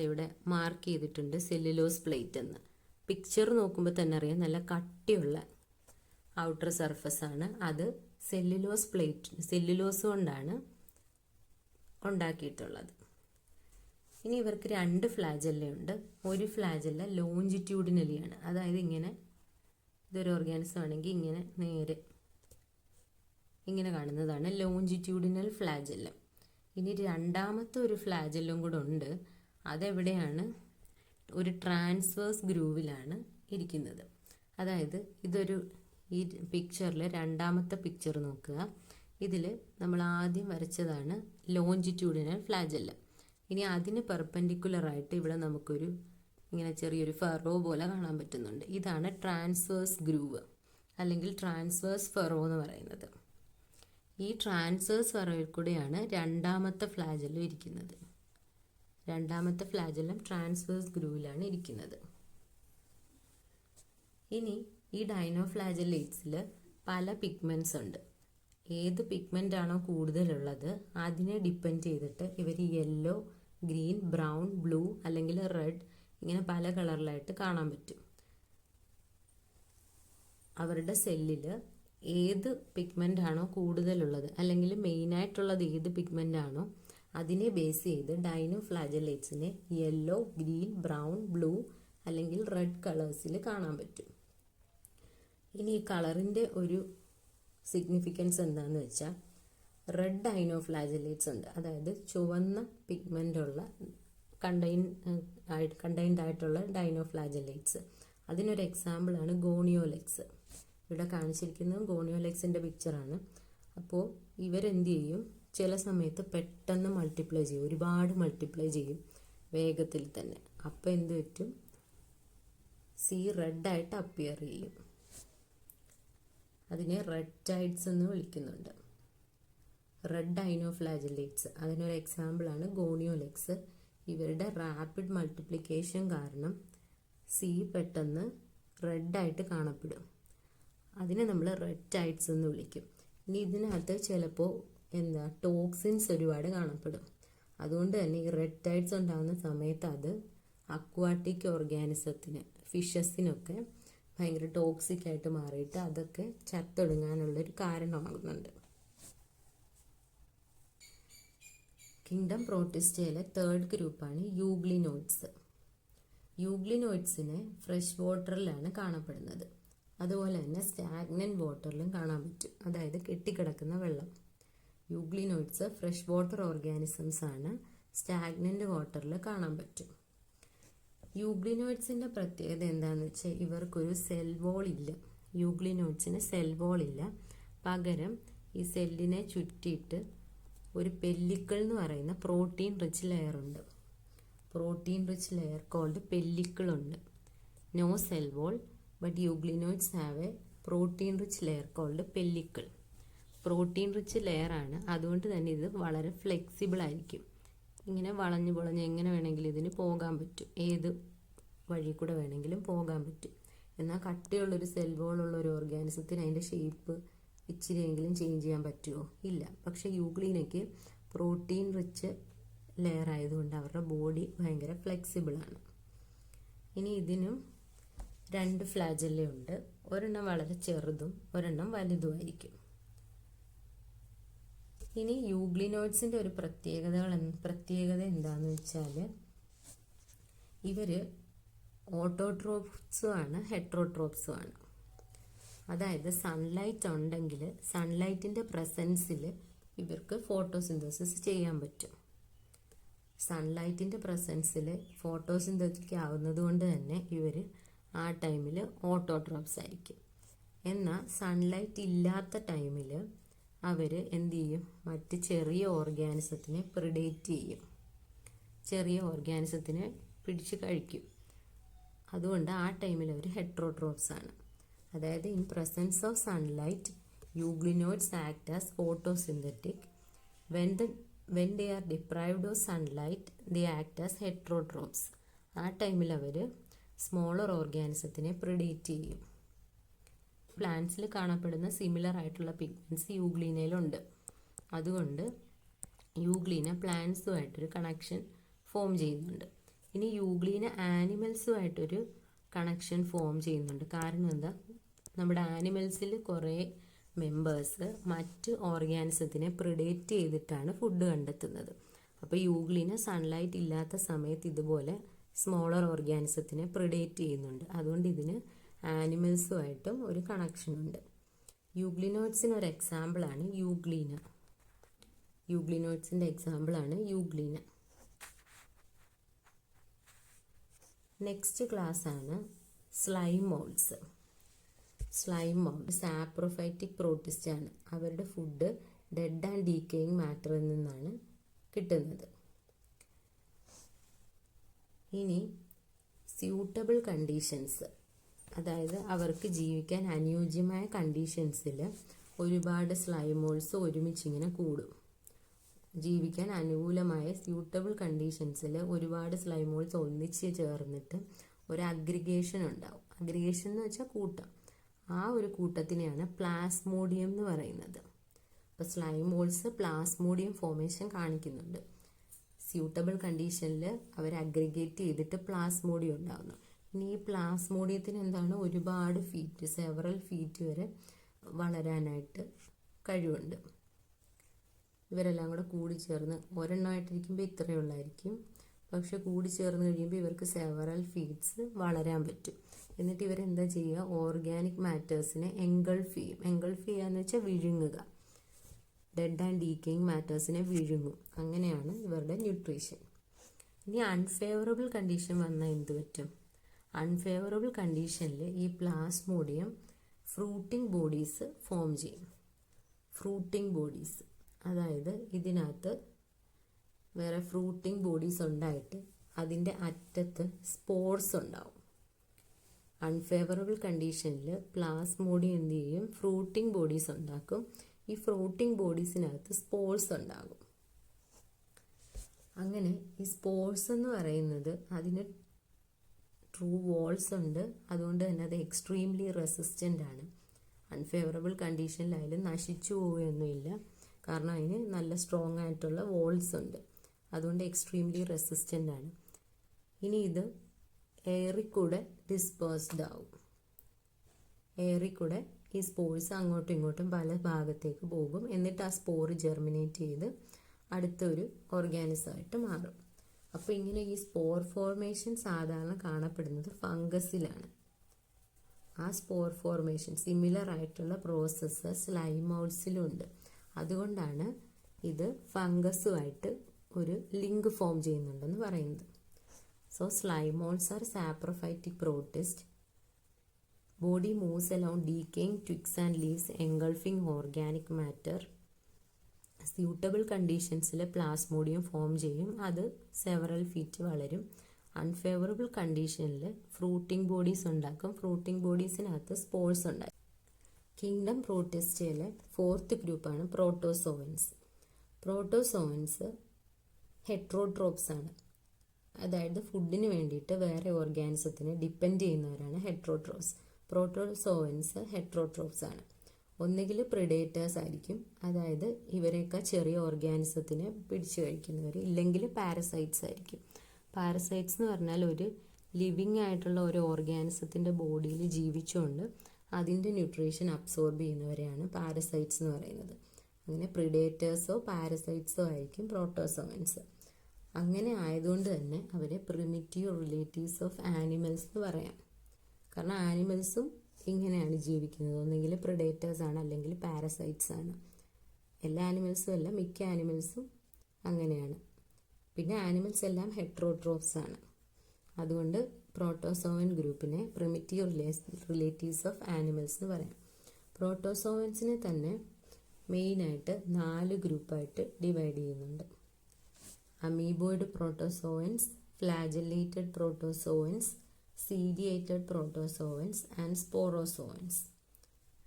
ഇവിടെ മാർക്ക് ചെയ്തിട്ടുണ്ട് സെല്ലുലോസ് പ്ലേറ്റ് എന്ന്. പിക്ചർ നോക്കുമ്പോൾ തന്നെ അറിയാം നല്ല കട്ടിയുള്ള ഔട്ടർ സർഫസ് ആണ്. അത് സെല്ലുലോസ് കൊണ്ടാണ് ഉണ്ടാക്കിയിട്ടുള്ളത്. ഇനി ഇവർക്ക് 2 ഫ്ലാജെല്ല ഉണ്ട്. ഒരു ഫ്ലാജെല്ല ലോഞ്ചിറ്റ്യൂഡിനലിയാണ്, അതായത് ഇങ്ങനെ, ഇതൊരു ഓർഗാനിസം ആണെങ്കിൽ ഇങ്ങനെ നേരെ ഇങ്ങനെ കാണുന്നതാണ് ലോഞ്ചിറ്റ്യൂഡിനൽ ഫ്ലാജെല്ലം. ഇനി രണ്ടാമത്തെ ഒരു ഫ്ലാജെല്ലം കൂടെ ഉണ്ട്. അതെവിടെയാണ്? ഒരു ട്രാൻസ്വേഴ്സ് ഗ്രൂവിലാണ് ഇരിക്കുന്നത്. അതായത് ഈ പിക്ചറിൽ രണ്ടാമത്തെ പിക്ചർ നോക്കുക. ഇതിൽ നമ്മൾ ആദ്യം വരച്ചതാണ് ലോഞ്ചിറ്റ്യൂഡിനൽ ഫ്ലാജെല്ലം. ഇനി അതിന് പെർപെൻഡിക്കുലറായിട്ട് ഇവിടെ നമുക്കൊരു ഇങ്ങനെ ചെറിയൊരു ഫെറോ പോലെ കാണാൻ പറ്റുന്നുണ്ട്. ഇതാണ് ട്രാൻസ്വേഴ്സ് ഗ്രൂവ് അല്ലെങ്കിൽ ട്രാൻസ്വേഴ്സ് ഫെറോ എന്ന് പറയുന്നത്. ഈ ട്രാൻസ്വേഴ്സ് ഫെറോയിൽ കൂടെയാണ് രണ്ടാമത്തെ ഫ്ലാജെല്ലം ഇരിക്കുന്നത്. രണ്ടാമത്തെ ഫ്ലാജെല്ലം ട്രാൻസ്വേഴ്സ് ഗ്രൂവിലാണ് ഇരിക്കുന്നത്. ഇനി ഈ ഡൈനോഫ്ലാജല്ലേറ്റ്സിൽ പല പിഗ്മെൻറ്റ്സ് ഉണ്ട്. ഏത് പിഗ്മെൻ്റ് ആണോ കൂടുതലുള്ളത് അതിനെ ഡിപ്പെൻഡ് ചെയ്തിട്ട് ഇവർ യെല്ലോ, ഗ്രീൻ, ബ്രൗൺ, ബ്ലൂ അല്ലെങ്കിൽ റെഡ് ഇങ്ങനെ പല കളറിലായിട്ട് കാണാൻ പറ്റും. അവരുടെ സെല്ലിൽ ഏത് പിഗ്മെൻ്റ് ആണോ കൂടുതലുള്ളത് അല്ലെങ്കിൽ മെയിനായിട്ടുള്ളത് ഏത് പിഗ്മെൻ്റ് ആണോ അതിനെ ബേസ് ചെയ്ത് ഡൈനോഫ്ലാജല്ലേറ്റ്സിനെ യെല്ലോ, ഗ്രീൻ, ബ്രൗൺ, ബ്ലൂ അല്ലെങ്കിൽ റെഡ് കളേഴ്സിൽ കാണാൻ പറ്റും. ഇനി ഈ കളറിൻ്റെ ഒരു സിഗ്നിഫിക്കൻസ് എന്താണെന്ന് വെച്ചാൽ റെഡ് ഡൈനോഫ്ലാജല്ലേറ്റ്സ് ഉണ്ട്, അതായത് ചുവന്ന പിഗ്മെൻ്റ് ഉള്ള കണ്ടെയ്ൻഡ് ആയിട്ടുള്ള ഡൈനോഫ്ലാജല്ലേറ്റ്സ്. അതിനൊരു എക്സാമ്പിളാണ് ഗോണിയോലെക്സ്. ഇവിടെ കാണിച്ചിരിക്കുന്നത് ഗോണിയോലെക്സിൻ്റെ പിക്ചറാണ്. അപ്പോൾ ഇവരെന്ത് ചെയ്യും? ചില സമയത്ത് പെട്ടെന്ന് മൾട്ടിപ്ലൈ ചെയ്യും, ഒരുപാട് മൾട്ടിപ്ലൈ ചെയ്യും വേഗത്തിൽ തന്നെ. അപ്പോൾ എന്ത് പറ്റും? റെഡായിട്ട് അപ്പിയർ ചെയ്യും. അതിനെ റെഡ് ടൈഡ്സ് എന്ന് വിളിക്കുന്നുണ്ട്. റെഡ് ഡൈനോഫ്ലാജല്ലേറ്റ്സ് അതിനൊരു എക്സാമ്പിളാണ് ഗോണിയോലെക്സ്. ഇവരുടെ റാപ്പിഡ് മൾട്ടിപ്ലിക്കേഷൻ കാരണം പെട്ടെന്ന് റെഡായിട്ട് കാണപ്പെടും. അതിനെ നമ്മൾ റെഡ് ടൈഡ്സ് എന്ന് വിളിക്കും. ഇനി ഇതിനകത്ത് ചിലപ്പോൾ ടോക്സിൻസ് ഒരുപാട് കാണപ്പെടും. അതുകൊണ്ട് തന്നെ ഈ റെഡ് ടൈഡ്സ് ഉണ്ടാകുന്ന സമയത്ത് അത് അക്വാട്ടിക് ഓർഗാനിസത്തിന്, ഫിഷസിനൊക്കെ ഭയങ്കര ടോക്സിക് ആയിട്ട് മാറിയിട്ട് അതൊക്കെ ചത്തൊടുങ്ങാനുള്ളൊരു കാരണമാകുന്നുണ്ട്. കിങ്ഡം പ്രോട്ടിസ്റ്റയിലെ 3rd ഗ്രൂപ്പാണ് യൂഗ്ലിനോയിഡ്സ്. യൂഗ്ലിനോയിഡ്സിനെ ഫ്രഷ് വാട്ടറിലാണ് കാണപ്പെടുന്നത്. അതുപോലെ തന്നെ സ്റ്റാഗ്നന്റ് വാട്ടറിലും കാണാൻ പറ്റും, അതായത് കെട്ടിക്കിടക്കുന്ന വെള്ളം. യൂഗ്ലിനോയിഡ്സ് ഫ്രഷ് വാട്ടർ ഓർഗാനിസംസ് ആണ്, സ്റ്റാഗ്നന്റ് വാട്ടറിൽ കാണാൻ പറ്റും. യൂഗ്ലിനോയിഡ്സിൻ്റെ പ്രത്യേകത എന്താണെന്ന് വെച്ചാൽ ഇവർക്കൊരു സെൽ വോൾ ഇല്ല. യൂഗ്ലിനോയിഡ്സിന് സെൽ വോൾ ഇല്ല. പകരം ഈ സെല്ലിനെ ചുറ്റിയിട്ട് ഒരു പെല്ലിക്കിൾ എന്ന് പറയുന്ന പ്രോട്ടീൻ റിച്ച് ലെയർ ഉണ്ട്. Protein rich layer called pellicle ഉണ്ട്. No cell wall, but euglenoids have a protein rich layer called pellicle. Protein rich layer ആണ്, അതുകൊണ്ട് തന്നെ ഇത് വളരെ ഫ്ലെക്സിബിൾ ആയിരിക്കും. ഇങ്ങനെ വളഞ്ഞു പൊളഞ്ഞ് എങ്ങനെ വേണമെങ്കിലും ഇതിന് പോകാൻ പറ്റും, ഏത് വഴി കൂടെ വേണമെങ്കിലും പോകാൻ പറ്റും. എന്നാൽ കട്ടിയുള്ളൊരു സെൽ വോളുള്ള ഒരു ഓർഗാനിസത്തിന് അതിൻ്റെ ഷേപ്പ് ഇച്ചിരിയെങ്കിലും ചേഞ്ച് ചെയ്യാൻ പറ്റുമോ? ഇല്ല. പക്ഷേ യൂഗ്ലിനയ്ക്ക് പ്രോട്ടീൻ റിച്ച് ലെയർ ആയതുകൊണ്ട് അവരുടെ ബോഡി ഭയങ്കര ഫ്ലെക്സിബിളാണ്. ഇനി ഇതിനും 2 ഫ്ലാജെല്ല ഉണ്ട്. ഒരെണ്ണം വളരെ ചെറുതും ഒരെണ്ണം വലുതുമായിരിക്കും. ഇനി യൂഗ്ലിനോയിഡ്സിൻ്റെ ഒരു പ്രത്യേകത എന്താണെന്ന് വെച്ചാൽ ഇവർ ഓട്ടോട്രോപ്സും ആണ് ഹെട്രോട്രോപ്സും ആണ്. അതായത് സൺലൈറ്റ് ഉണ്ടെങ്കിൽ സൺലൈറ്റിൻ്റെ പ്രസൻസിൽ ഇവർക്ക് ഫോട്ടോസിന്തസിസ് ചെയ്യാൻ പറ്റും. സൺലൈറ്റിൻ്റെ പ്രസൻസിൽ ഫോട്ടോസിന്തറ്റിക് ആവുന്നത് കൊണ്ട് തന്നെ ഇവർ ആ ടൈമിൽ ഓട്ടോട്രോപ്സ് ആയിരിക്കും. എന്നാൽ സൺലൈറ്റ് ഇല്ലാത്ത ടൈമിൽ അവർ എന്ത് ചെയ്യും? മറ്റ് ചെറിയ ഓർഗാനിസത്തിനെ പ്രിഡേറ്റ് ചെയ്യും. ചെറിയ ഓർഗാനിസത്തിനെ പിടിച്ച് കഴിക്കും. അതുകൊണ്ട് ആ ടൈമിൽ അവർ ഹെട്രോട്രോപ്സ് ആണ്. അതായത് in presence of sunlight euglenoids act as photosynthetic. When they are deprived of sunlight they act as heterotrophs. ആ ടൈമിൽ അവർ സ്മോളർ ഓർഗാനിസത്തിനെ പ്രിഡേറ്റ് ചെയ്യും. പ്ലാന്റ്സിൽ കാണപ്പെടുന്ന സിമിലർ ആയിട്ടുള്ള പിഗ്മെൻറ്റ്സ് യൂഗ്ലീനയിലുണ്ട്. അതുകൊണ്ട് യൂഗ്ലീന പ്ലാന്റ്സുമായിട്ടൊരു കണക്ഷൻ ഫോം ചെയ്യുന്നുണ്ട്. ഇനി യൂഗ്ലീന ആനിമൽസുമായിട്ടൊരു കണക്ഷൻ ഫോം ചെയ്യുന്നുണ്ട്. കാരണം എന്താ, നമ്മുടെ ആനിമൽസിൽ കുറേ മെമ്പേഴ്സ് മറ്റ് ഓർഗാനിസത്തിനെ പ്രിഡേറ്റ് ചെയ്തിട്ടാണ് ഫുഡ് കണ്ടെത്തുന്നത്. അപ്പോൾ യൂഗ്ലീന സൺലൈറ്റ് ഇല്ലാത്ത സമയത്ത് ഇതുപോലെ സ്മോളർ ഓർഗാനിസത്തിനെ പ്രിഡേറ്റ് ചെയ്യുന്നുണ്ട്. അതുകൊണ്ട് ഇതിന് ആനിമൽസുമായിട്ടും ഒരു കണക്ഷൻ ഉണ്ട്. യൂഗ്ലിനോയിഡ്സിന് ഒരു എക്സാമ്പിളാണ് യൂഗ്ലീന. യൂഗ്ലിനോയിഡ്സിൻ്റെ എക്സാമ്പിളാണ് യൂഗ്ലീന. നെക്സ്റ്റ് ക്ലാസ് ആണ് slime moulds. Slime mould saprophytic protist ആണ്. അവരുടെ ഫുഡ് ഡെഡ് ആൻഡ് ഡീക്കേയിങ് മാറ്ററിൽ നിന്നാണ് കിട്ടുന്നത്. ഇനി സ്യൂട്ടബിൾ കണ്ടീഷൻസ്, അതായത് അവർക്ക് ജീവിക്കാൻ അനുയോജ്യമായ കണ്ടീഷൻസിൽ ഒരുപാട് സ്ലൈം മോൾഡ്സ് ഒരുമിച്ചിങ്ങനെ കൂടും. ജീവിക്കാൻ അനുകൂലമായ സ്യൂട്ടബിൾ കണ്ടീഷൻസിൽ ഒരുപാട് സ്ലൈം മോൾഡ്സ് ഒന്നിച്ച് ചേർന്നിട്ട് ഒരു അഗ്രിഗേഷൻ ഉണ്ടാവും. അഗ്രിഗേഷൻ എന്ന് വെച്ചാൽ കൂട്ടം. ആ ഒരു കൂട്ടത്തിനെയാണ് പ്ലാസ്മോഡിയം എന്ന് പറയുന്നത്. അപ്പോൾ സ്ലൈം മോൾഡ്സ് പ്ലാസ്മോഡിയം ഫോർമേഷൻ കാണിക്കുന്നുണ്ട്. സ്യൂട്ടബിൾ കണ്ടീഷനിൽ അവർ അഗ്രിഗേറ്റ് ചെയ്തിട്ട് പ്ലാസ്മോഡിയം ഉണ്ടാകുന്നു. ഇനി ഈ പ്ലാസ്മോഡിയത്തിന് എന്താണ്, ഒരുപാട് ഫീറ്റ്, സെവറൽ ഫീറ്റ് വരെ വളരാനായിട്ട് കഴിവുണ്ട്. ഇവരെല്ലാം കൂടെ കൂടിച്ചേർന്ന് ഒരെണ്ണമായിട്ടിരിക്കുമ്പോൾ ഇത്രയേ ഉള്ളായിരിക്കും. പക്ഷെ കൂടിച്ചേർന്ന് കഴിയുമ്പോൾ ഇവർക്ക് സെവറൽ ഫീറ്റ്സ് വളരാൻ പറ്റും. എന്നിട്ട് ഇവരെന്താ ചെയ്യുക, ഓർഗാനിക് മാറ്റേഴ്സിനെ എൻഗൾഫ് ചെയ്യും. എൻഗൾഫ് ചെയ്യുക എന്ന് വെച്ചാൽ വിഴുങ്ങുക. ഡെഡ് ആൻഡ് ഡീക്കേയിങ് മാറ്റേഴ്സിനെ വിഴുങ്ങും. അങ്ങനെയാണ് ഇവരുടെ ന്യൂട്രീഷൻ. ഇനി അൺഫേവറബിൾ കണ്ടീഷൻ വന്നാൽ എന്ത് പറ്റും? അൺഫേവറബിൾ കണ്ടീഷനിൽ ഈ പ്ലാസ്മോഡിയം ഫ്രൂട്ടിംഗ് ബോഡീസ് ഫോം ചെയ്യും. ഫ്രൂട്ടിംഗ് ബോഡീസ്, അതായത് ഇതിനകത്ത് വേറെ ഫ്രൂട്ടിംഗ് ബോഡീസ് ഉണ്ടായിട്ട് അതിൻ്റെ അറ്റത്ത് സ്പോർസ് ഉണ്ടാവും. അൺഫേവറബിൾ കണ്ടീഷനിൽ പ്ലാസ്മോഡിയം എന്ത് ചെയ്യും, ഫ്രൂട്ടിംഗ് ബോഡീസ് ഉണ്ടാക്കും. ഈ ഫ്രൂട്ടിംഗ് ബോഡീസിനകത്ത് സ്പോർസ് ഉണ്ടാകും. അങ്ങനെ ഈ സ്പോർസ് എന്ന് പറയുന്നത് അതിന് ട്രൂ വോൾസ് ഉണ്ട്. അതുകൊണ്ട് തന്നെ അത് എക്സ്ട്രീംലി റെസിസ്റ്റൻ്റ് ആണ്. അൺഫേവറബിൾ കണ്ടീഷനിലായാലും നശിച്ചു പോവുകയൊന്നുമില്ല. കാരണം അതിന് നല്ല സ്ട്രോങ് ആയിട്ടുള്ള വോൾസ് ഉണ്ട്. അതുകൊണ്ട് എക്സ്ട്രീംലി റെസിസ്റ്റൻ്റ് ആണ്. ഇനി ഇത് എയറിൽ കൂടെ ഡിസ്പേഴ്സ്ഡ് ആവും. എയറിൽ കൂടെ ഈ സ്പോർസ് അങ്ങോട്ടും ഇങ്ങോട്ടും പല ഭാഗത്തേക്ക് പോകും. എന്നിട്ട് ആ സ്പോർ ജെർമിനേറ്റ് ചെയ്ത് അടുത്തൊരു ഓർഗാനിസമായിട്ട് മാറും. അപ്പോൾ ഇങ്ങനെ ഈ സ്പോർ ഫോർമേഷൻ സാധാരണ കാണപ്പെടുന്നത് ഫംഗസിലാണ്. ആ സ്പോർ ഫോർമേഷൻ സിമിലർ ആയിട്ടുള്ള പ്രോസസ്സ് സ്ലൈം മോൾഡ്സിലും ഉണ്ട്. അതുകൊണ്ടാണ് ഇത് ഫംഗസുമായിട്ട് ഒരു ലിങ്ക് ഫോം ചെയ്യുന്നുണ്ടെന്ന് പറയുന്നത്. So slime moulds are saprophytic protist. Body moves along decaying twigs and leaves engulfing organic matter. Suitable കണ്ടീഷൻസിൽ പ്ലാസ്മോഡിയം ഫോം ചെയ്യും. അത് സെവറൽ ഫീറ്റ് വളരും. അൺഫേവറബിൾ കണ്ടീഷനിൽ ഫ്രൂട്ടിംഗ് ബോഡീസ് ഉണ്ടാക്കും. ഫ്രൂട്ടിംഗ് ബോഡീസിനകത്ത് സ്പോർസ് ഉണ്ടാക്കും. കിങ്ഡം പ്രോട്ടിസ്റ്റയിലെ ഫോർത്ത് ഗ്രൂപ്പാണ് പ്രോട്ടോസോവൻസ്. പ്രോട്ടോസോവൻസ് ഹെട്രോട്രോപ്സ് ആണ്. അതായത് ഫുഡിന് വേണ്ടിയിട്ട് വേറെ ഓർഗാനിസത്തിനെ ഡിപ്പെൻഡ് ചെയ്യുന്നവരാണ് ഹെട്രോട്രോപ്സ്. പ്രോട്ടോസോവൻസ് ഹെട്രോട്രോപ്സ് ആണ്. ഒന്നുകിൽ പ്രിഡേറ്റേഴ്സ് ആയിരിക്കും, അതായത് ഇവരെയൊക്കെ ചെറിയ ഓർഗാനിസത്തിനെ പിടിച്ചു കഴിക്കുന്നവർ, ഇല്ലെങ്കിൽ പാരസൈറ്റ്സ് ആയിരിക്കും. പാരസൈറ്റ്സ് എന്ന് പറഞ്ഞാൽ ഒരു ലിവിങ് ആയിട്ടുള്ള ഒരു ഓർഗാനിസത്തിൻ്റെ ബോഡിയിൽ ജീവിച്ചുകൊണ്ട് അതിൻ്റെ ന്യൂട്രീഷൻ അബ്സോർബ് ചെയ്യുന്നവരെയാണ് പാരസൈറ്റ്സ് എന്ന് പറയുന്നത്. അങ്ങനെ പ്രിഡേറ്റേഴ്സോ പാരസൈറ്റ്സോ ആയിരിക്കും പ്രോട്ടോസോവൻസ്. അങ്ങനെ ആയതുകൊണ്ട് തന്നെ അവരെ പ്രിമിറ്റീവ് റിലേറ്റീവ്സ് ഓഫ് ആനിമൽസ് എന്ന് പറയാം. കാരണം ആനിമൽസും ഇങ്ങനെയാണ് ജീവിക്കുന്നത്. ഒന്നെങ്കിൽ പ്രിഡേറ്റേഴ്സ് ആണ്, അല്ലെങ്കിൽ പാരസൈറ്റ്സ് ആണ്. എല്ലാ ആനിമൽസും അല്ല, മിക്ക ആനിമൽസും അങ്ങനെയാണ്. പിന്നെ ആനിമൽസ് എല്ലാം ഹെട്രോട്രോപ്സ് ആണ്. അതുകൊണ്ട് പ്രോട്ടോസോവൻ ഗ്രൂപ്പിനെ പ്രിമിറ്റീവ് റിലേറ്റീവ്സ് ഓഫ് ആനിമൽസ് എന്ന് പറയാം. പ്രോട്ടോസോവൻസിനെ തന്നെ മെയിനായിട്ട് 4 ഗ്രൂപ്പായിട്ട് ഡിവൈഡ് ചെയ്യുന്നുണ്ട്. Amoeboid protozoans, flagellated protozoans, ciliated protozoans, and sporozoans.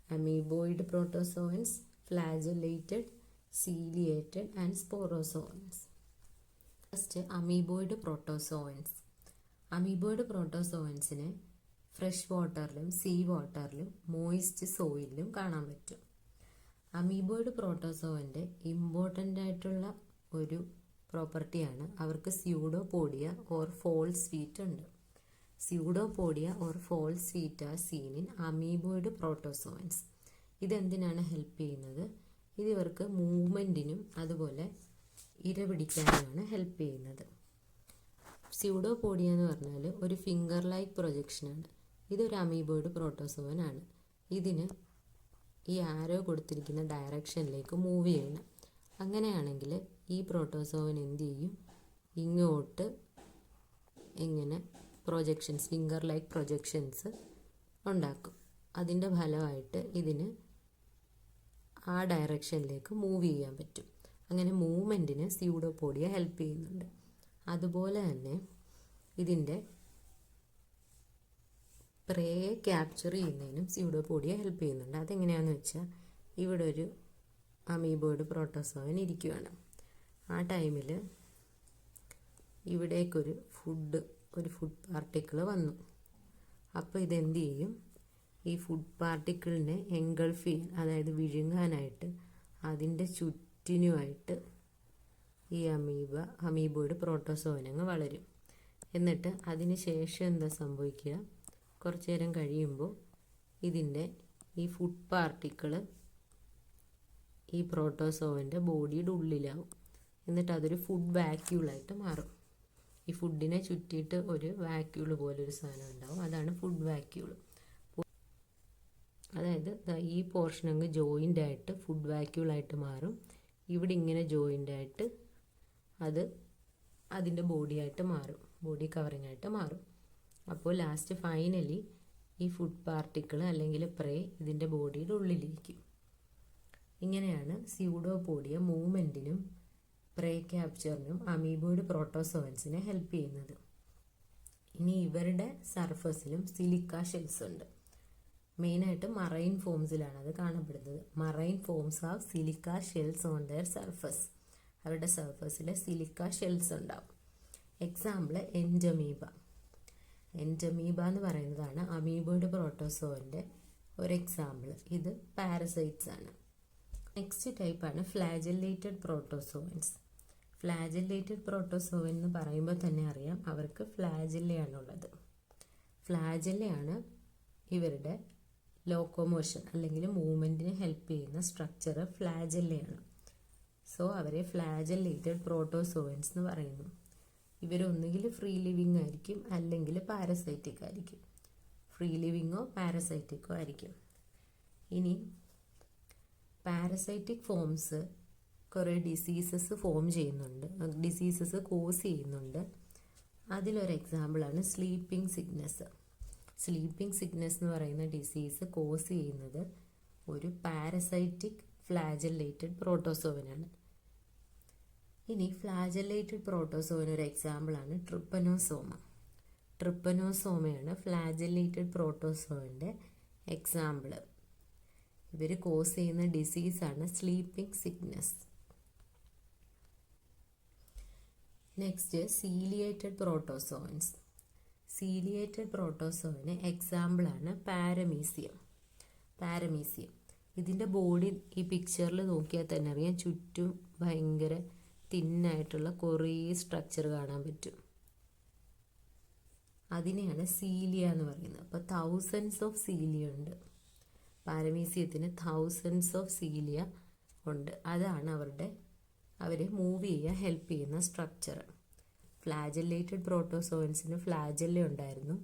Amoeboid protozoans, flagellated, ciliated, and sporozoans. First, amoeboid protozoans. Amoeboid പ്രോട്ടോസോവൻസിനെ ഫ്രഷ് വാട്ടറിലും സീ വാട്ടറിലും മോയിസ്റ്റ് സോയിലിലും കാണാൻ പറ്റും. അമീബോയിഡ് പ്രോട്ടോസോവൻ്റെ ഇമ്പോർട്ടൻ്റ് ആയിട്ടുള്ള ഒരു പ്രോപ്പർട്ടിയാണ് അവർക്ക് സ്യൂഡോപോഡിയ ഓർ ഫോൾ സ്വീറ്റ് ഉണ്ട്. Pseudopodia or false feet are seen in amoeboid protozoans. ഇതെന്തിനാണ് ഹെൽപ്പ് ചെയ്യുന്നത്? ഇത് ഇവർക്ക് മൂവ്മെൻറ്റിനും അതുപോലെ ഇര പിടിക്കാനുമാണ് ഹെൽപ്പ് ചെയ്യുന്നത്. സ്യൂഡോപോഡിയ എന്ന് പറഞ്ഞാൽ ഒരു ഫിംഗർ ലൈക്ക് പ്രൊജക്ഷനാണ്. ഇതൊരു അമീബോയിഡ് പ്രോട്ടോസോവൻ ആണ്. ഇതിന് ഈ ആരോ കൊടുത്തിരിക്കുന്ന ഡയറക്ഷനിലേക്ക് മൂവ് ചെയ്യണം. അങ്ങനെയാണെങ്കിൽ ഈ പ്രോട്ടോസോവൻ എന്ത് ചെയ്യും? ഇങ്ങോട്ട് ഇങ്ങനെ പ്രൊജക്ഷൻസ്, ഫിംഗർ ലൈക്ക് പ്രൊജക്ഷൻസ് ഉണ്ടാക്കും. അതിൻ്റെ ഫലമായിട്ട് ഇതിന് ആ ഡയറക്ഷനിലേക്ക് മൂവ് ചെയ്യാൻ പറ്റും. അങ്ങനെ മൂവ്മെൻറ്റിന് സ്യൂഡോപോഡിയ ഹെൽപ്പ് ചെയ്യുന്നുണ്ട്. അതുപോലെ തന്നെ ഇതിൻ്റെ പ്രേയെ ക്യാപ്ചർ ചെയ്യുന്നതിനും സ്യൂഡോപോഡിയ ഹെൽപ്പ് ചെയ്യുന്നുണ്ട്. അതെങ്ങനെയാണെന്ന് വെച്ചാൽ, ഇവിടെ ഒരു അമീബോയിഡ് പ്രോട്ടോസോവൻ ഇരിക്കുകയാണ്. ആ ടൈമിൽ ഇവിടേക്കൊരു ഫുഡ് പാർട്ടിക്കിൾ വന്നു. അപ്പോൾ ഇതെന്ത് ചെയ്യും? ഈ ഫുഡ് പാർട്ടിക്കിളിനെ എൻഗൾഫ് ചെയ്യാൻ, അതായത് വിഴുങ്ങാനായിട്ട് അതിൻ്റെ ചുറ്റിനുമായിട്ട് ഈ അമീബോയിഡ് പ്രോട്ടോസോവനങ്ങ് വളരും. എന്നിട്ട് അതിന് ശേഷം എന്താ സംഭവിക്കുക? കുറച്ച് നേരം കഴിയുമ്പോൾ ഇതിൻ്റെ ഈ ഫുഡ് പാർട്ടിക്കിൾ ഈ പ്രോട്ടോസോവൻ്റെ ബോഡിയുടെ ഉള്ളിലാവും. എന്നിട്ട് അതൊരു ഫുഡ് വാക്യൂളായിട്ട് മാറും. ഈ ഫുഡിനെ ചുറ്റിയിട്ട് ഒരു വാക്യൂള് പോലൊരു സാധനം ഉണ്ടാവും. അതാണ് ഫുഡ് വാക്യൂള്. അതായത് ഈ പോർഷൻ അങ്ങ് ജോയിൻ്റ് ആയിട്ട് ഫുഡ് വാക്യൂളായിട്ട് മാറും. ഇവിടെ ഇങ്ങനെ ജോയിൻ്റ് ആയിട്ട് അത് അതിൻ്റെ ബോഡിയായിട്ട് മാറും, ബോഡി കവറിങ് ആയിട്ട് മാറും. അപ്പോൾ ലാസ്റ്റ് ഫൈനലി ഈ ഫുഡ് പാർട്ടിക്കിൾ അല്ലെങ്കിൽ പ്രേ ഇതിൻ്റെ ബോഡിയുടെ ഉള്ളിലിരിക്കും. ഇങ്ങനെയാണ് സ്യൂഡോപോഡിയ മൂവ്മെൻറ്റിനും പ്രേ ക്യാപ്ചറിനും അമീബോയിഡ് പ്രോട്ടോസോവൻസിനെ ഹെൽപ്പ് ചെയ്യുന്നത്. ഇനി ഇവരുടെ സർഫസിലും സിലിക്ക ഷെൽസ് ഉണ്ട്. മെയിനായിട്ട് മറൈൻ ഫോംസിലാണ് അത് കാണപ്പെടുന്നത്. Marine forms have silica shells on their surface. അവരുടെ സർഫസിൽ സിലിക്ക ഷെൽസ് ഉണ്ടാവും. Example Entamoeba. എൻഡമീബ എന്ന് പറയുന്നതാണ് അമീബോയിഡ് പ്രോട്ടോസോവൻ്റെ ഒരു എക്സാമ്പിൾ. ഇത് പാരസൈറ്റ്സ് ആണ്. നെക്സ്റ്റ് ടൈപ്പാണ് ഫ്ലാജെല്ലേറ്റഡ് പ്രോട്ടോസോവൻസ്. ഫ്ലാജെല്ലേറ്റഡ് പ്രോട്ടോസോവൻ എന്ന് പറയുമ്പോൾ തന്നെ അറിയാം അവർക്ക് ഫ്ലാജെല്ലയാണുള്ളത്. ഫ്ലാജെല്ലയാണ് ഇവരുടെ ലോക്കോമോഷൻ അല്ലെങ്കിൽ മൂവ്മെൻറ്റിന് ഹെൽപ്പ് ചെയ്യുന്ന സ്ട്രക്ചർ ഫ്ലാജെല്ലയാണ്. സോ അവരെ ഫ്ലാജെല്ലേറ്റഡ് പ്രോട്ടോസോവൻസ് എന്ന് പറയുന്നു. ഇവരൊന്നുകിൽ ഫ്രീ ലിവിങ് ആയിരിക്കും അല്ലെങ്കിൽ പാരസൈറ്റിക് ആയിരിക്കും. ഫ്രീ ലിവിങ്ങോ പാരസൈറ്റിക്കോ ആയിരിക്കും. ഇനി പാരസൈറ്റിക് ഫോംസ് കുറേ ഡിസീസസ് ഫോം ചെയ്യുന്നുണ്ട്, ഡിസീസസ് കോസ് ചെയ്യുന്നുണ്ട്. അതിലൊരു എക്സാമ്പിളാണ് സ്ലീപ്പിംഗ് സിക്നെസ്. സ്ലീപ്പിംഗ് സിക്നെസ് എന്ന് പറയുന്ന ഡിസീസ് കോസ് ചെയ്യുന്നത് ഒരു പാരസൈറ്റിക് ഫ്ലാജെല്ലേറ്റഡ് പ്രോട്ടോസോവനാണ്. ഇനി ഫ്ലാജെല്ലേറ്റഡ് പ്രോട്ടോസോവൻ ഒരു എക്സാമ്പിളാണ് ട്രിപ്പനോസോമ. ട്രിപ്പനോസോമയാണ് ഫ്ലാജെല്ലേറ്റഡ് പ്രോട്ടോസോവൻ്റെ എക്സാമ്പിൾ. ഇവർ കോസ് ചെയ്യുന്ന ഡിസീസാണ് sleeping sickness. Next ciliated protozoans. Ciliated പ്രോട്ടോസോവന് എക്സാമ്പിളാണ് പാരമീസിയം. ഇതിൻ്റെ ബോഡി ഈ പിക്ചറിൽ നോക്കിയാൽ തന്നെ അറിയാം, ചുറ്റും ഭയങ്കര തിന്നായിട്ടുള്ള കുറേ സ്ട്രക്ചർ കാണാൻ പറ്റും. അതിനെയാണ് സീലിയ എന്ന് പറയുന്നത്. അപ്പോൾ തൗസൻഡ്സ് ഓഫ് സീലിയ ഉണ്ട്. പാരമീസിയത്തിന് തൗസൻഡ്സ് ഓഫ് സീലിയ ഉണ്ട്. അതാണ് അവരെ മൂവ് ചെയ്യാൻ ഹെൽപ്പ് ചെയ്യുന്ന സ്ട്രക്ചർ. ഫ്ലാജെല്ലേറ്റഡ് പ്രോട്ടോസോവൻസിന് ഫ്ലാജെല്ല ഉണ്ടായിരുന്നു.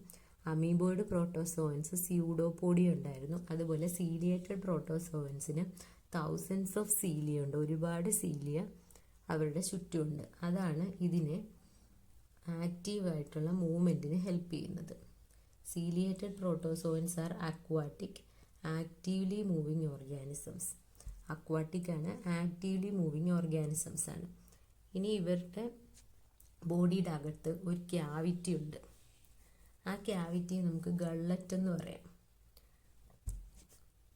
അമീബോയിഡ് പ്രോട്ടോസോവൻസ് സ്യൂഡോപോഡിയ ഉണ്ടായിരുന്നു. അതുപോലെ സീലിയേറ്റഡ് പ്രോട്ടോസോവൻസിന് തൗസൻഡ്സ് ഓഫ് സീലിയ ഉണ്ട്. ഒരുപാട് സീലിയ അവരുടെ ചുറ്റുമുണ്ട്. അതാണ് ഇതിനെ ആക്റ്റീവായിട്ടുള്ള മൂവ്മെൻറ്റിന് ഹെൽപ്പ് ചെയ്യുന്നത്. Ciliated protozoans are aquatic actively moving organisms. Aquatic ആണ്, ആക്റ്റീവ്ലി മൂവിങ് ഓർഗാനിസംസ് ആണ്. ഇനി ഇവരുടെ ബോഡിയുടെ അകത്ത് ഒരു ക്യാവിറ്റി ഉണ്ട്. ആ ക്യാവിറ്റിയെ നമുക്ക് ഗള്ളറ്റ് എന്ന് പറയാം.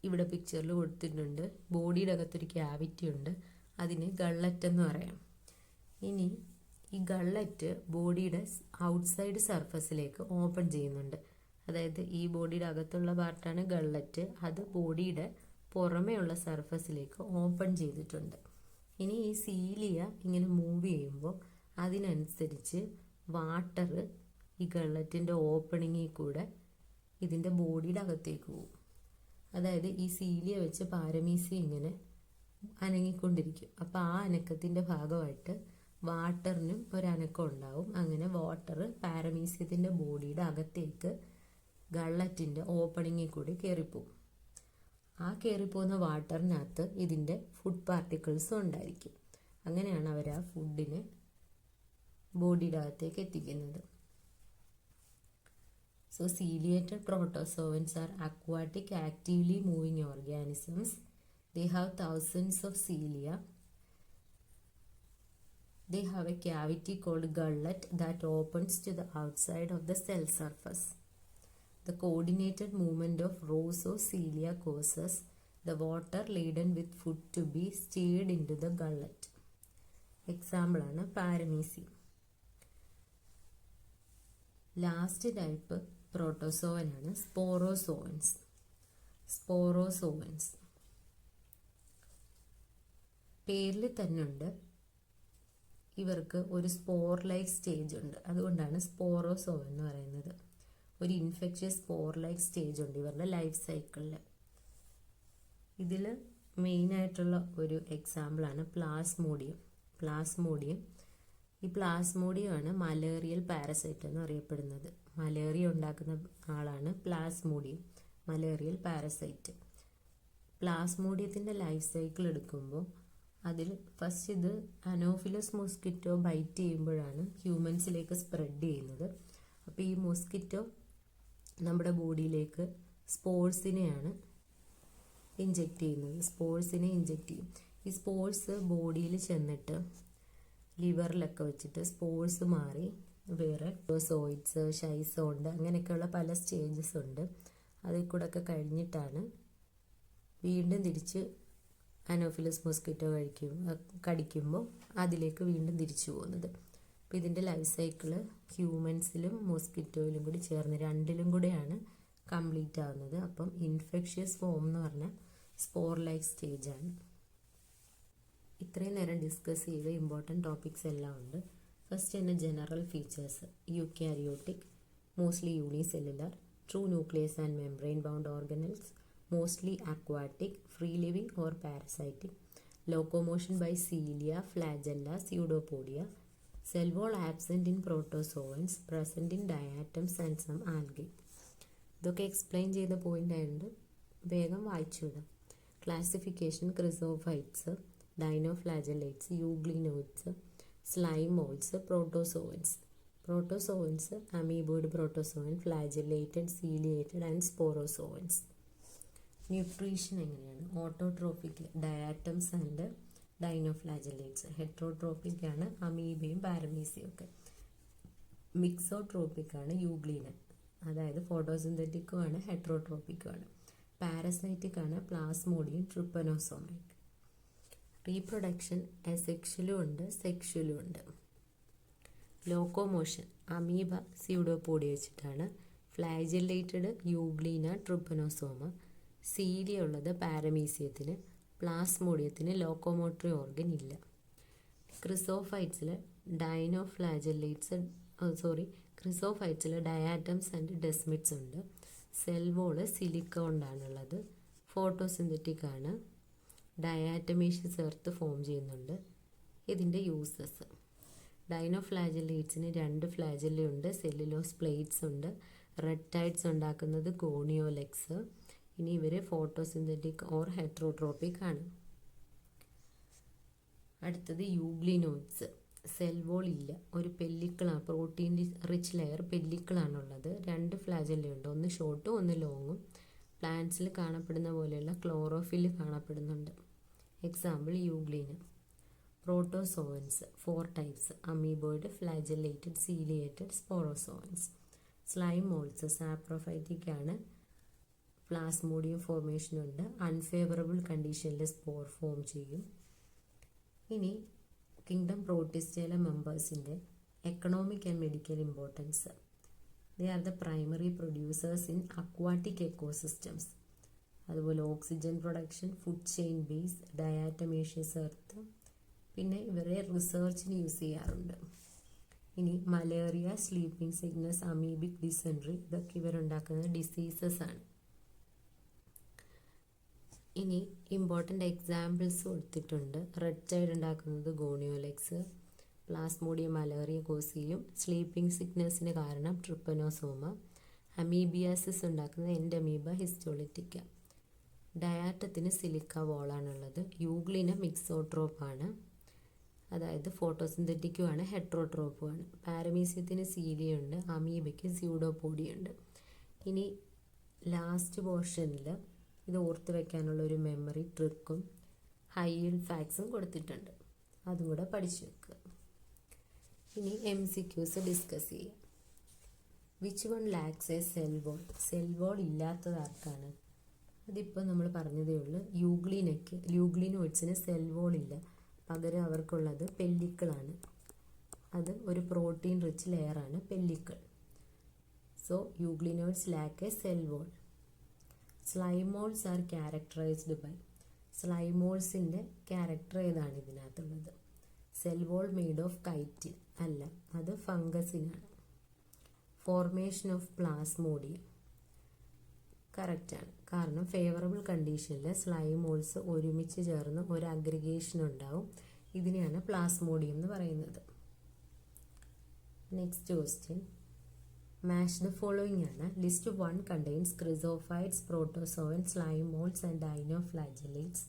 ഇവിടെ പിക്ചറിൽ കൊടുത്തിട്ടുണ്ട്. ബോഡിയുടെ അകത്തൊരു ക്യാവിറ്റി ഉണ്ട്, അതിന് ഗള്ളറ്റ് എന്ന് പറയാം. ഇനി ഈ ഗള്ളറ്റ് ബോഡിയുടെ ഔട്ട്സൈഡ് സർഫസിലേക്ക് ഓപ്പൺ ചെയ്യുന്നുണ്ട്. അതായത് ഈ ബോഡിയുടെ അകത്തുള്ള പാർട്ടാണ് ഗള്ളറ്റ്, അത് ബോഡിയുടെ പുറമേയുള്ള സർഫസിലേക്ക് ഓപ്പൺ ചെയ്തിട്ടുണ്ട്. ഇനി ഈ സീലിയ ഇങ്ങനെ മൂവ് ചെയ്യുമ്പോൾ അതിനനുസരിച്ച് വാട്ടർ ഈ ഗള്ളറ്റിൻ്റെ ഓപ്പണിങ്ങിൽ കൂടെ ഇതിൻ്റെ ബോഡിയുടെ അകത്തേക്ക് പോകും. അതായത് ഈ സീലിയ വെച്ച് പാരമീസി ഇങ്ങനെ അനങ്ങിക്കൊണ്ടിരിക്കും. അപ്പോൾ ആ അനക്കത്തിൻ്റെ ഭാഗമായിട്ട് വാട്ടറിനും ഒരനക്കം ഉണ്ടാവും. അങ്ങനെ വാട്ടർ പാരമീസിയത്തിൻ്റെ ബോഡിയുടെ അകത്തേക്ക് ഗള്ളറ്റിൻ്റെ ഓപ്പണിങ്ങിൽ കൂടി കയറിപ്പോവും. ആ കയറിപ്പോകുന്ന വാട്ടറിനകത്ത് ഇതിൻ്റെ ഫുഡ് പാർട്ടിക്കിൾസും ഉണ്ടായിരിക്കും. അങ്ങനെയാണ് അവർ ആ ഫുഡിനെ ബോഡിയുടെ അകത്തേക്ക് എത്തിക്കുന്നത്. So ciliated protozoans are aquatic, actively moving organisms. They have thousands of cilia. They have a cavity called gullet that opens to the outside of the cell surface. The coordinated movement of rows of cilia causes the water laden with food to be stirred into the gullet. Example ആണ് പാരമീസി. ലാസ്റ്റ് ടൈപ്പ് പ്രോട്ടോസോവനാണ് സ്പോറോസോവൻസ്. സ്പോറോസോവൻസ് പേരിൽ തന്നെ ഉണ്ട്, ഇവർക്ക് ഒരു സ്പോർ ലൈക്ക് സ്റ്റേജ് ഉണ്ട്. അതുകൊണ്ടാണ് സ്പോറോസോവൻ എന്ന് പറയുന്നത്. ഒരു ഇൻഫെക്ഷ്യസ് സ്പോർ ലൈക്ക് സ്റ്റേജ് ഉണ്ട് ഇവരുടെ ലൈഫ് സൈക്കിളിൽ. ഇതിൽ മെയിനായിട്ടുള്ള ഒരു എക്സാമ്പിളാണ് പ്ലാസ്മോഡിയം. ഈ പ്ലാസ്മോഡിയമാണ് മലേറിയൽ പാരസൈറ്റ് എന്ന് അറിയപ്പെടുന്നത്. മലേറിയ ഉണ്ടാക്കുന്ന ആളാണ് പ്ലാസ്മോഡിയം, മലേറിയൽ പാരസൈറ്റ്. പ്ലാസ്മോഡിയത്തിൻ്റെ ലൈഫ് സൈക്കിൾ എടുക്കുമ്പോൾ അതിൽ ഫസ്റ്റ് ഇത് അനോഫിലസ് മോസ്കിറ്റോ ബൈറ്റ് ചെയ്യുമ്പോഴാണ് ഹ്യൂമൻസിലേക്ക് സ്പ്രെഡ് ചെയ്യുന്നത്. അപ്പോൾ ഈ മോസ്കിറ്റോ നമ്മുടെ ബോഡിയിലേക്ക് സ്പോർട്സിനെയാണ് ഇഞ്ചെക്റ്റ് ചെയ്യുന്നത്. സ്പോർട്സിനെ ഇഞ്ചെക്റ്റ് ചെയ്യും. ഈ സ്പോർട്സ് ബോഡിയിൽ ചെന്നിട്ട് ലിവറിലൊക്കെ വെച്ചിട്ട് സ്പോർട്സ് മാറി വേറെ സോയിഡ്സ്, ഷൈസോണ്ട് അങ്ങനെയൊക്കെയുള്ള പല സ്റ്റേജസ് ഉണ്ട്. അതിൽ കൂടെ ഒക്കെ കഴിഞ്ഞിട്ടാണ് വീണ്ടും തിരിച്ച് അനോഫിലസ് മോസ്കിറ്റോ കടിക്കുമ്പോൾ അതിലേക്ക് വീണ്ടും തിരിച്ചു പോകുന്നത്. അപ്പോൾ ഇതിൻ്റെ ലൈഫ് സൈക്കിള് ഹ്യൂമൻസിലും മോസ്കിറ്റോയിലും കൂടി ചേർന്ന് രണ്ടിലും കൂടെയാണ് കംപ്ലീറ്റ് ആവുന്നത്. അപ്പം ഇൻഫെക്ഷ്യസ് ഫോം എന്ന് പറഞ്ഞാൽ സ്പോർ ലൈക്ക് സ്റ്റേജാണ്. ഇത്രയും നേരം ഡിസ്കസ് ചെയ്ത ഇമ്പോർട്ടൻറ്റ് ടോപ്പിക്സ് എല്ലാം ഉണ്ട്. ഫസ്റ്റ് തന്നെ general features. Eukaryotic, mostly unicellular, true nucleus and membrane bound organelles, mostly aquatic, free living or parasitic, locomotion by cilia, flagella, pseudopodia, cell wall absent in protozoans, present in diatoms and some algae. ഇതൊക്കെ എക്സ്പ്ലെയിൻ ചെയ്ത പോയിൻ്റ് ആയതുകൊണ്ട് വേഗം വായിച്ചു വിടാം. Classification: chrysophytes, dinoflagellates, euglenoids, slime moulds, protozoans. Protozoans amoeboid protozoan, flagellated, ciliated and sporozoans. Nutrition എങ്ങനെയാണ്? Autotrophic diatoms and dinoflagellates. Heterotrophic ആണ് അമീബയും പാരമീസിയും ഒക്കെ. മിക്സോട്രോപിക് ആണ് യൂഗ്ലീന, അതായത് ഫോട്ടോസിന്തറ്റിക്കും ആണ് ഹെട്രോട്രോപിക്കും ആണ്. പാരസൈറ്റിക് ആണ് പ്ലാസ്മോഡിയം, ട്രിപ്പനോസോമൈക്. റീപ്രൊഡക്ഷൻ അസെക്ഷലും ഉണ്ട്, സെക്ഷലും ഉണ്ട്. ലോക്കോമോഷൻ അമീബ, സ്യൂഡോപോഡിയ വെച്ചിട്ടാണ്. ഫ്ലാജെല്ലേറ്റഡ് യൂഗ്ലീന, ട്രിപ്പനോസോമ. സീലിയ ഉള്ളത് പാരമീസിയത്തിന്, പ്ലാസ്മോഡിയത്തിന് ലോക്കോമോട്ടറി ഓർഗൻ ഇല്ല. ക്രിസോഫൈറ്റ്സിൽ ക്രിസോഫൈറ്റ്സിൽ ഡയാറ്റംസ് ആൻഡ് ഡെസ്മിറ്റ്സ് ഉണ്ട്. സെൽ വോള് സിലിക്ക കൊണ്ടാണുള്ളത്. ഫോട്ടോസിന്തറ്റിക് ആണ്. ഡയാറ്റമേഷ്യസ് എർത്ത് ഫോം ചെയ്യുന്നുണ്ട്. ഇതിൻ്റെ യൂസസ്: ഡൈനോഫ്ലാജെല്ലേറ്റ്സിന് 2 ഫ്ലാജെല്ല ഉണ്ട്, സെല്ലുലോസ് പ്ലേറ്റ്സ് ഉണ്ട്. റെപ്റ്റൈഡ്സ് ഉണ്ടാക്കുന്നത് ഗോണിയോലെക്സ്. ഇനി ഇവർ ഫോട്ടോസിന്തറ്റിക് ഓർ ഹെട്രോട്രോപിക് ആണ്. അടുത്തത് യൂഗ്ലിനോയിഡ്സ്. സെൽ വോൾ ഇല്ല, ഒരു പെല്ലിക്കിളാണ്, പ്രോട്ടീൻ റിച്ച് ലെയർ പെല്ലിക്കിളാണുള്ളത്. 2 ഫ്ലാജെല്ല ഉണ്ട്, ഒന്ന് ഷോർട്ടും ഒന്ന് ലോങ്ങും. പ്ലാന്റ്സിൽ കാണപ്പെടുന്ന പോലെയുള്ള ക്ലോറോഫിൽ കാണപ്പെടുന്നുണ്ട്. Example euglena. Protozoans 4 types: amoeboid, flagellated, ciliated, sporozoans. Slime moulds saprophytic ആണ്, പ്ലാസ്മോഡിയം ഫോർമേഷൻ ഉണ്ട്, അൺഫേവറബിൾ കണ്ടീഷനിൽ സ്പോർ ഫോം ചെയ്യും. ഇനി കിങ്ഡം പ്രോട്ടിസ്റ്റേല മെമ്പേഴ്സിൻ്റെ economic and medical importance. They are the primary producers in aquatic ecosystems. അതുപോലെ oxygen production, food chain base, diatomaceous earth. പിന്നെ ഇവരെ റിസർച്ചിന് യൂസ് ചെയ്യാറുണ്ട്. ഇനി malaria, sleeping sickness, amoebic dysentery, ഇതൊക്കെ ഇവരുണ്ടാക്കുന്ന ഡിസീസസ് ആണ്. ഇനി ഇമ്പോർട്ടൻ്റ് എക്സാമ്പിൾസ് കൊടുത്തിട്ടുണ്ട്. റെഡ് ടൈഡ് ഉണ്ടാക്കുന്നത് ഗോണിയോലെക്സ്, പ്ലാസ്മോഡിയം മലേറിയ കോസ് ചെയ്യും, സ്ലീപ്പിംഗ് സിക്നസ്സിന് കാരണം ട്രിപ്പനോസോമ, അമീബിയാസിസ് ഉണ്ടാക്കുന്നത് എൻഡമീബ ഹിസ്റ്റോളിറ്റിക്ക. ഡയാറ്റത്തിന് സിലിക്ക വോളാണുള്ളത്. യൂഗ്ലിന് മിക്സോട്രോപ്പാണ്, അതായത് ഫോട്ടോസിന്തറ്റിക്കുമാണ്, ഹെട്രോട്രോപ്പുമാണ്. പാരമീസ്യത്തിന് സീലിയുണ്ട്, അമീബയ്ക്ക് സ്യൂഡോപോഡിയുണ്ട്. ഇനി ലാസ്റ്റ് പോർഷനിൽ ഇത് ഓർത്ത് വെക്കാനുള്ള ഒരു മെമ്മറി ട്രിക്കും ഹൈയിൽ ഫാക്ട്സും കൊടുത്തിട്ടുണ്ട്. അതും കൂടെ പഠിച്ചു വെക്കുക. ഇനി MCQs ഡിസ്കസ് ചെയ്യാം. Which one lacks a cell wall? Cell wall ഇല്ലാത്തത് ആർക്കാണ്? അതിപ്പോൾ നമ്മൾ പറഞ്ഞതേ ഉള്ളൂ. യൂഗ്ലിനോയിഡ്സിന് സെൽ വോൾ ഇല്ല, പകരം അവർക്കുള്ളത് പെല്ലിക്കിളാണ്. അത് ഒരു പ്രോട്ടീൻ റിച്ച് ലെയറാണ് pellicle. So euglenoids lack a cell wall. Slime moulds are characterised by. സ്ലൈമോൾസിൻ്റെ ക്യാരക്ടർ ഏതാണ് ഇതിനകത്തുള്ളത്? Cell wall made of chitin അല്ല, അത് ഫംഗസിനാണ്. ഫോർമേഷൻ ഓഫ് പ്ലാസ്മോഡിയം കറക്റ്റാണ്, കാരണം ഫേവറബിൾ കണ്ടീഷനിൽ സ്ലൈമോൾസ് ഒരുമിച്ച് ചേർന്ന് ഒരു അഗ്രിഗേഷൻ ഉണ്ടാവും. ഇതിനെയാണ് പ്ലാസ്മോഡിയം എന്ന് പറയുന്നത്. Next question, match the following ആണ്. List 1 contains chrysophytes, protozoan, slime moulds and dinoflagellates.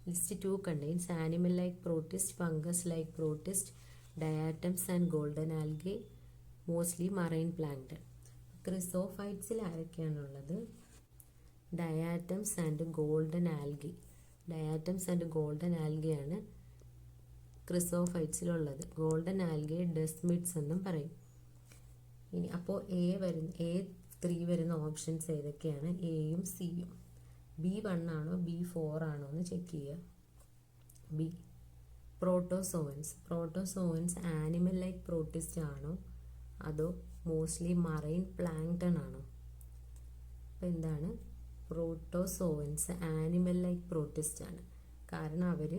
List 2 contains animal-like protist, fungus-like protist, diatoms and golden algae, mostly marine plankton. ക്രിസോഫൈറ്റ്സിൽ ആരൊക്കെയാണുള്ളത്? Diatoms and golden algae. Diatoms and golden ആൽഗിയാണ് ക്രിസോഫൈറ്റ്സിലുള്ളത്. ഗോൾഡൻ ആൽഗയെ ഡെസ്മിഡ്സ് എന്നും പറയും. ഇനി അപ്പോൾ A3 വരുന്ന ഓപ്ഷൻസ് ഏതൊക്കെയാണ്? എയും സിയും. B1 ആണോ B4 ആണോ എന്ന് ചെക്ക് ചെയ്യുക. B. Protozoans. Protozoans animal like protist ആണോ അതോ മോസ്റ്റ്ലി മറൈൻ പ്ലാങ്ക്ടൺ ആണോ? അപ്പോൾ എന്താണ്? പ്രോട്ടോസോവൻസ് ആനിമൽ ലൈക്ക് പ്രോട്ടിസ്റ്റ് ആണ്, കാരണം അവർ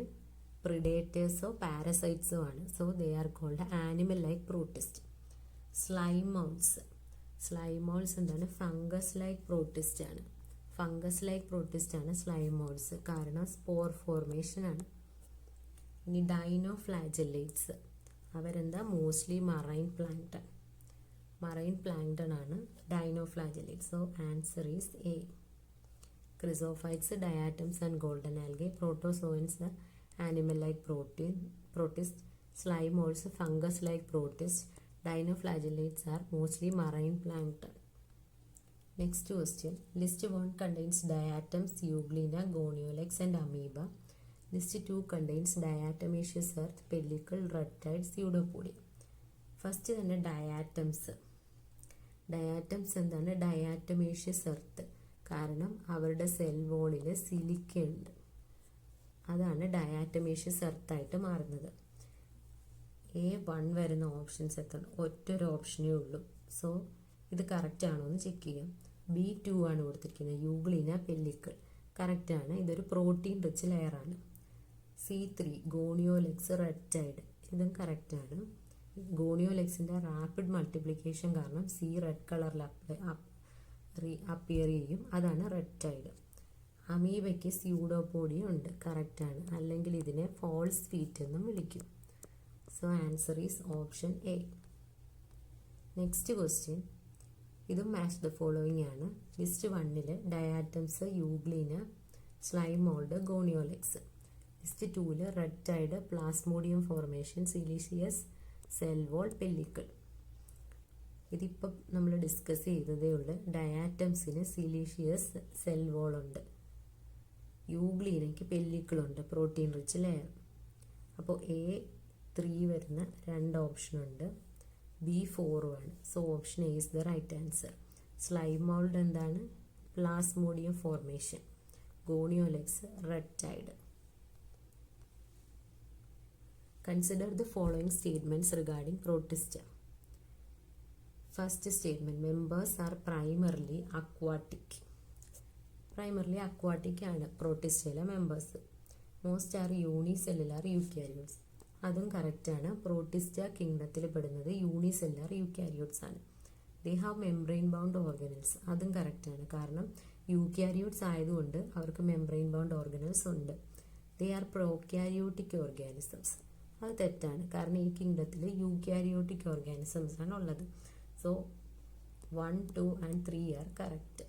പ്രിഡേറ്റേഴ്സോ പാരസൈറ്റ്സോ ആണ്. So they are called animal like protist. Slime moulds. Slime moulds എന്താണ്? ഫംഗസ് ലൈക്ക് പ്രോട്ടിസ്റ്റ് ആണ്. ഫംഗസ് ലൈക്ക് പ്രോട്ടിസ്റ്റ് ആണ് സ്ലൈമോൾസ്, കാരണം സ്പോർ ഫോർമേഷൻ ആണ്. ഇനി ഡൈനോഫ്ലാജെല്ലേറ്റ്സ്, അവരെന്താ? Mostly marine plankton. Marine plankton ആണ് dinoflagellates. So answer is A. Chrysophytes, diatoms and golden algae. Protozoans animal like protist. Slime moulds fungus like protist. Dinoflagellates are mostly marine plankton. Next question. List 1 contains diatoms, euglena, goniolax and amoeba. List 2 contains diatomaceous earth, pellicle, red tide, pseudopodia. First തന്നെ ഡയാറ്റംസ്. ഡയാറ്റംസ് എന്താണ്? ഡയാറ്റമേഷ്യസ് എർത്ത്, കാരണം അവരുടെ സെൽ വോളിൽ സിലിക്ക ഉണ്ട്. അതാണ് ഡയാറ്റമേഷ്യസ് എർത്തായിട്ട് മാറുന്നത്. A1 വരുന്ന ഓപ്ഷൻസ് എത്ര? ഒറ്റൊരു ഓപ്ഷനേ ഉള്ളൂ. സോ ഇത് കറക്റ്റ് ആണോ എന്ന് ചെക്ക് ചെയ്യാം. B2 ആണ് കൊടുത്തിരിക്കുന്നത്, യൂഗ്ലിന പെല്ലിക്കിൾ. കറക്റ്റാണ്, ഇതൊരു പ്രോട്ടീൻ റിച്ച് ലെയറാണ്. C3 ഗോണിയോലെക്സ്, റെഡ് ടൈഡ്, ഇതും കറക്റ്റാണ്. ഗോണിയോലെക്സിൻ്റെ റാപ്പിഡ് മൾട്ടിപ്ലിക്കേഷൻ കാരണം സി റെഡ് കളറിൽ അപ്പിയർ ചെയ്യും, അതാണ് റെഡ് ടൈഡ്. അമീബയ്ക്ക് സ്യൂഡോപോഡിയ ഉണ്ട്, കറക്റ്റാണ്, അല്ലെങ്കിൽ ഇതിനെ ഫോൾസ് ഫീറ്റ് എന്നും വിളിക്കും. So answer is option A. Next question. ഇതും മാച്ച് ദ ഫോളോയിങ് ആണ്. List 1 diatoms, euglena, slime mould, gonyaulax. List 2 red tide, plasmodium formation, siliceous, cell wall, pellicle. ഇതിപ്പം നമ്മൾ ഡിസ്കസ് ചെയ്തതേ ഉള്ളൂ. ഡയാറ്റംസിന് സിലീഷ്യസ് സെൽ വോൾ ഉണ്ട്, യൂഗ്ലീനയ്ക്ക് പെല്ലിക്കിളുണ്ട്, പ്രോട്ടീൻ റിച്ച് ലെയർ. അപ്പോൾ A3 വരുന്ന 2 ഓപ്ഷനുണ്ട്, B4 so option A is the right answer. Slime mould എന്താണ്? Plasmodium formation. Gonyaulax red tide. Consider the following statements regarding Protista. First statement, members are primarily aquatic. Primarily aquatic ആണ് പ്രോട്ടിസ്റ്റയിലെ members. Most are unicellular eukaryotes. അതും കറക്റ്റാണ്. പ്രോട്ടിസ്റ്റ കിങ്ഡത്തിൽ പെടുന്നത് യൂണിസെല്ലുലാർ യൂക്യാരിയോട്സ് ആണ്. They have membrane bound organelles. അതും കറക്റ്റാണ്. കാരണം യൂക്യാരിയോട്സ് ആയതുകൊണ്ട് അവർക്ക് മെംബ്രെയിൻ ബൗണ്ട് ഓർഗനൽസ് ഉണ്ട്. They are prokaryotic organisms. അത് തെറ്റാണ്. കാരണം ഈ കിങ്ഡത്തിൽ യൂക്യാരിയോട്ടിക് ഓർഗാനിസംസ് ആണ് ഉള്ളത്. So 1, 2 and 3 are correct.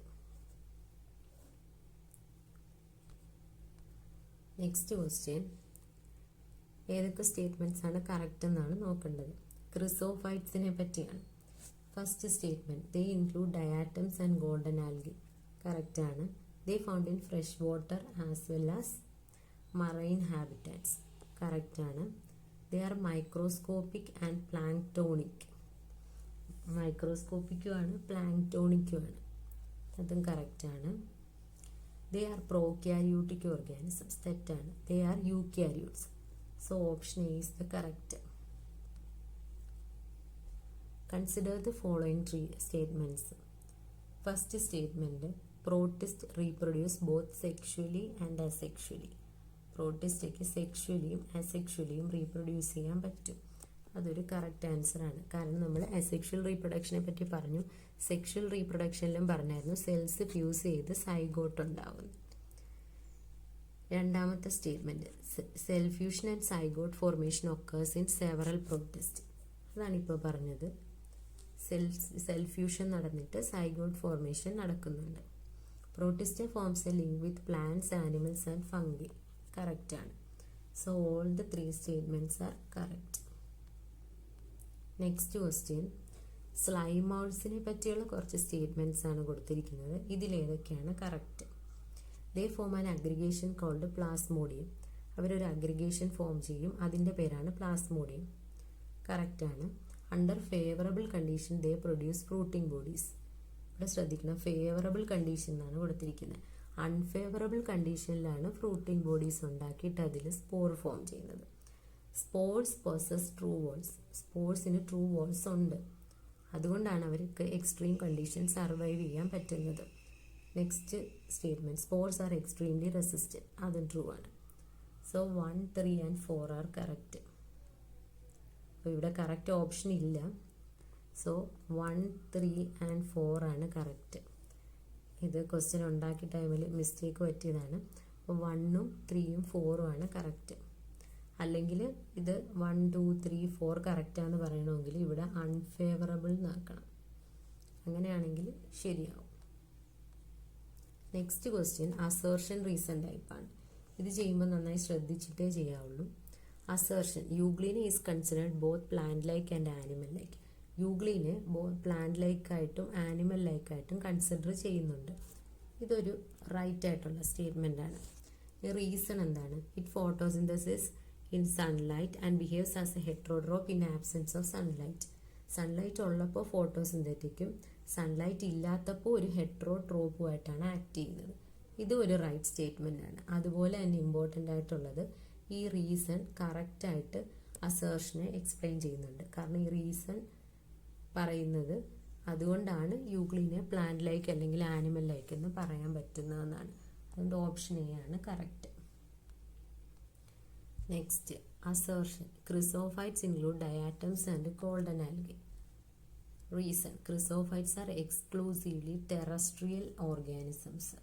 Next question, ഏതൊക്കെ സ്റ്റേറ്റ്മെൻറ്റ്സ് ആണ് കറക്റ്റ് എന്നാണ് നോക്കേണ്ടത്. ക്രിസോഫൈറ്റ്സിനെ പറ്റിയാണ്. First statement, they include diatoms and golden algae. കറക്റ്റാണ്. They found in fresh water as well as marine habitats. കറക്റ്റാണ്. They are microscopic and planktonic. മൈക്രോസ്കോപ്പിക്കുമാണ് പ്ലാങ്ക്ടോണിക്കുമാണ്. അതും കറക്റ്റാണ്. They are prokaryotic organisms. തെറ്റാണ്. They R eukaryotes. So option A is the correct. Consider the following 3 statements. First statement, protist reproduce both sexually and asexually. പ്രോട്ടിസ്റ്റയ്ക്ക് സെക്ഷുവലിയും അസെക്ഷുവലിയും റീപ്രൊഡ്യൂസ് ചെയ്യാൻ പറ്റും. അതൊരു കറക്റ്റ് ആൻസറാണ്. കാരണം നമ്മൾ അസെക്ഷൽ റീപ്രൊഡക്ഷനെ പറ്റി പറഞ്ഞു, സെക്ഷൽ റീപ്രൊഡക്ഷനിലും പറഞ്ഞായിരുന്നു സെൽസ് ഫ്യൂസ് ചെയ്ത് സൈഗോട്ട് ഉണ്ടാവുന്നു. രണ്ടാമത്തെ statement, cell fusion and zygote formation occurs in several protist. അതാണിപ്പോൾ പറഞ്ഞത്. സെൽ ഫ്യൂഷൻ നടന്നിട്ട് സൈഗോട്ട് ഫോർമേഷൻ നടക്കുന്നുണ്ട്. Protista forms a link with plants, animals and fungi. കറക്റ്റാണ്. So all the 3 statements are correct. Next question, slime മൗൾസിനെ പറ്റിയുള്ള കുറച്ച് സ്റ്റേറ്റ്മെൻറ്റ്സ് ആണ് കൊടുത്തിരിക്കുന്നത്. ഇതിലേതൊക്കെയാണ് correct? They form an aggregation called plasmodium. അവരൊരു അഗ്രിഗേഷൻ ഫോം ചെയ്യും, അതിൻ്റെ പേരാണ് പ്ലാസ്മോഡിയം. കറക്റ്റാണ്. Under favourable condition they produce fruiting bodies. ഇവിടെ ശ്രദ്ധിക്കണം, ഫേവറബിൾ കണ്ടീഷൻ എന്നാണ് കൊടുത്തിരിക്കുന്നത്. അൺഫേവറബിൾ കണ്ടീഷനിലാണ് ഫ്രൂട്ടിംഗ് ബോഡീസ് ഉണ്ടാക്കിയിട്ട് അതിൽ സ്പോർ ഫോം ചെയ്യുന്നത്. Spores possess true walls. സ്പോർസിന് ട്രൂ വോൾസ് ഉണ്ട്. അതുകൊണ്ടാണ് അവർക്ക് എക്സ്ട്രീം കണ്ടീഷൻ സർവൈവ് ചെയ്യാൻ പറ്റുന്നത്. Next statement, spores are extremely resistant. അതും ട്രൂ ആണ്. So 1, 3 and 4 are correct. അപ്പോൾ ഇവിടെ കറക്റ്റ് ഓപ്ഷൻ ഇല്ല. സോ 1, 3 and 4 ആണ് കറക്റ്റ്. ഇത് ക്വസ്റ്റ്യൻ ഉണ്ടാക്കിയ ടൈമിൽ മിസ്റ്റേക്ക് പറ്റിയതാണ്. അപ്പോൾ 1, 3, 4 ആണ് കറക്റ്റ്. അല്ലെങ്കിൽ ഇത് 1, 2, 3, 4 കറക്റ്റാന്ന് പറയണമെങ്കിൽ ഇവിടെ അൺഫേവറബിൾ എന്നാക്കണം. അങ്ങനെയാണെങ്കിൽ ശരിയാവും. നെക്സ്റ്റ് ക്വസ്റ്റ്യൻ, അസേർഷൻ റീസൺ ടൈപ്പാണ്. ഇത് ചെയ്യുമ്പോൾ നന്നായി ശ്രദ്ധിച്ചിട്ടേ ചെയ്യാവുള്ളൂ. Assertion, euglena is considered both plant like and animal like. Euglena plant ലൈക്കായിട്ടും ആനിമൽ ലൈക്കായിട്ടും കൺസിഡർ ചെയ്യുന്നുണ്ട്. ഇതൊരു റൈറ്റ് ആയിട്ടുള്ള സ്റ്റേറ്റ്മെൻ്റ് ആണ്. റീസൺ എന്താണ്? It photosynthesis in sunlight and behaves as a heterotroph in absence of sunlight. Sunlight ഉള്ളപ്പോൾ ഫോട്ടോസിന്തറ്റിക്കും, സൺലൈറ്റ് ഇല്ലാത്തപ്പോൾ ഒരു ഹെട്രോട്രോപ്പുമായിട്ടാണ് ആക്ട് ചെയ്യുന്നത്. ഇത് ഒരു റൈറ്റ് സ്റ്റേറ്റ്മെൻ്റ് ആണ്. അതുപോലെ തന്നെ ഇമ്പോർട്ടൻ്റ് ആയിട്ടുള്ളത്, ഈ റീസൺ കറക്റ്റായിട്ട് അസേർഷനെ എക്സ്പ്ലെയിൻ ചെയ്യുന്നുണ്ട്. കാരണം ഈ റീസൺ പറയുന്നത് അതുകൊണ്ടാണ് യൂഗ്ലീനെ പ്ലാന്റ് ലൈക്ക് അല്ലെങ്കിൽ ആനിമൽ ലൈക്ക് എന്ന് പറയാൻ പറ്റുന്നതെന്നാണ്. അതുകൊണ്ട് ഓപ്ഷൻ എ ആണ് correct. Next, assertion, chrysophytes include diatoms and golden algae. Reason, chrysophytes are exclusively terrestrial organisms.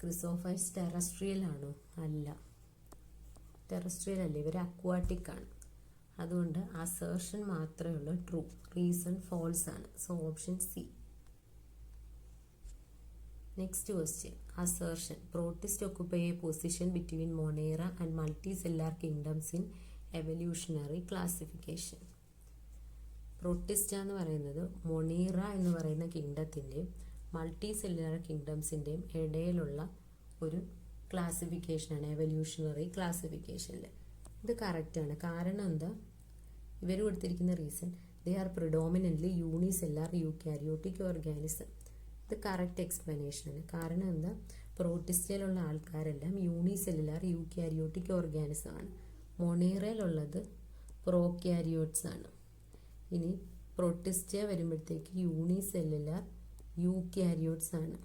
Chrysophytes terrestrial ആണോ? അല്ല, ടെറസ്ട്രിയൽ അല്ല, ഇവർ അക്വാട്ടിക് ആണ്. അതുകൊണ്ട് അസേർഷൻ മാത്രമേ ഉള്ളൂ ട്രൂ, റീസൺ ഫോൾസ് ആണ്. So option C. Next question, assertion, protist occupy a position between monera and multi cellular kingdoms in evolutionary classification. Protista എന്ന് പറയുന്നത് മൊണീറ എന്ന് പറയുന്ന കിങ്ഡത്തിൻ്റെയും മൾട്ടി സെല്ലുലാർ കിങ്ഡംസിൻ്റെയും ഇടയിലുള്ള ഒരു ക്ലാസിഫിക്കേഷനാണ് എവല്യൂഷണറി ക്ലാസിഫിക്കേഷനിൽ. ഇത് കറക്റ്റാണ്. കാരണം എന്താ, ഇവർ കൊടുത്തിരിക്കുന്ന reason they are predominantly unicellular eukaryotic organism. ഇത് കറക്റ്റ് എക്സ്പ്ലനേഷനാണ്. കാരണം എന്താ, പ്രോട്ടിസ്റ്റയിലുള്ള ആൾക്കാരെല്ലാം യൂണിസെല്ലുലാർ യൂക്യാരിയോട്ടിക് ഓർഗാനിസം ആണ്. മൊണീറയിലുള്ളത് പ്രോക്യാരിയോട്സ് ആണ്. ഇനി പ്രോട്ടിസ്റ്റ വരുമ്പോഴത്തേക്ക് യൂണിസെല്ലുലാർ യൂക്യാരിയോട്സ് ആണ്.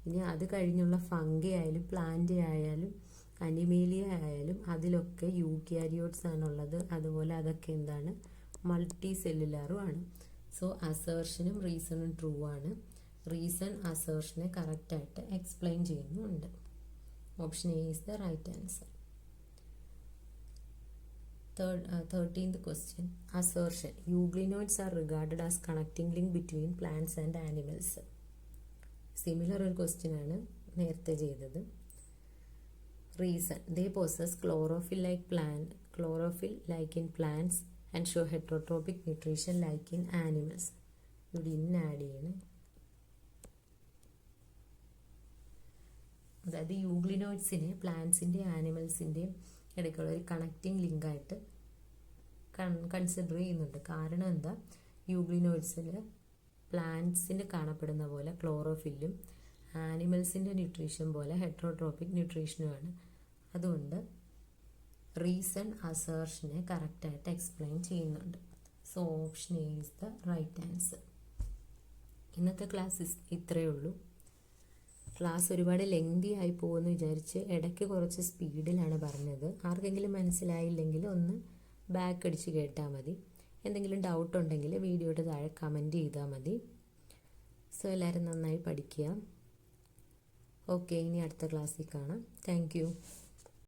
ഇനി അത് കഴിഞ്ഞുള്ള ഫംഗി ആയാലും പ്ലാന്റ് ആയാലും അനിമേലിയ ആയാലും അതിലൊക്കെ യൂക്യാരിയോട്സ് ആണുള്ളത്. അതുപോലെ അതൊക്കെ എന്താണ്, മൾട്ടി സെല്ലുലാറും ആണ്. സോ അസേർഷനും റീസണും ട്രൂ ആണ്. റീസൺ അസേർഷനെ കറക്റ്റായിട്ട് എക്സ്പ്ലെയിൻ ചെയ്യുന്നുണ്ട്. Option A is the right answer. 13th question. Assertion. Euglenoids are regarded as connecting link between plants and animals. Similar ഒരു ക്വസ്റ്റ്യൻ ആണ് നേരത്തെ ചെയ്തത്. Reason. They possess chlorophyll like in plants and show heterotropic nutrition like in animals. ഇവിടെ ആഡ് ചെയ്യണം. അതായത് യൂഗ്ലിനോയിഡ്സിനെ പ്ലാന്റ്സിൻ്റെയും ആനിമൽസിൻ്റെയും ഇടയ്ക്കുള്ള ഒരു കണക്റ്റിംഗ് ലിങ്കായിട്ട് കൺസിഡർ ചെയ്യുന്നുണ്ട്. കാരണം എന്താ, യൂഗ്ലിനോയിഡ്സിൽ പ്ലാന്റ്സിന് കാണപ്പെടുന്ന പോലെ ക്ലോറോഫില്ലും ആനിമൽസിൻ്റെ ന്യൂട്രീഷൻ പോലെ ഹെട്രോട്രോപ്പിക് ന്യൂട്രീഷനുമാണ്. അതുകൊണ്ട് റീസൺ അസേർഷനെ കറക്റ്റായിട്ട് എക്സ്പ്ലെയിൻ ചെയ്യുന്നുണ്ട്. So option A is the right answer. ഇന്നത്തെ ക്ലാസ് ഇത്രയേ ഉള്ളൂ. ക്ലാസ് ഒരുപാട് ലെങ്തി ആയി പോകുമെന്ന് വിചാരിച്ച് ഇടയ്ക്ക് കുറച്ച് സ്പീഡിലാണ് പറഞ്ഞത്. ആർക്കെങ്കിലും മനസ്സിലായില്ലെങ്കിൽ ഒന്ന് ബാക്ക് അടിച്ച് കേട്ടാൽ മതി. എന്തെങ്കിലും ഡൗട്ട് ഉണ്ടെങ്കിൽ വീഡിയോയുടെ താഴെ കമൻറ്റ് ചെയ്താൽ മതി. സോ എല്ലാവരും നന്നായി പഠിക്കുക. ഓക്കെ, ഇനി അടുത്ത ക്ലാസ്സിൽ കാണാം. Thank you.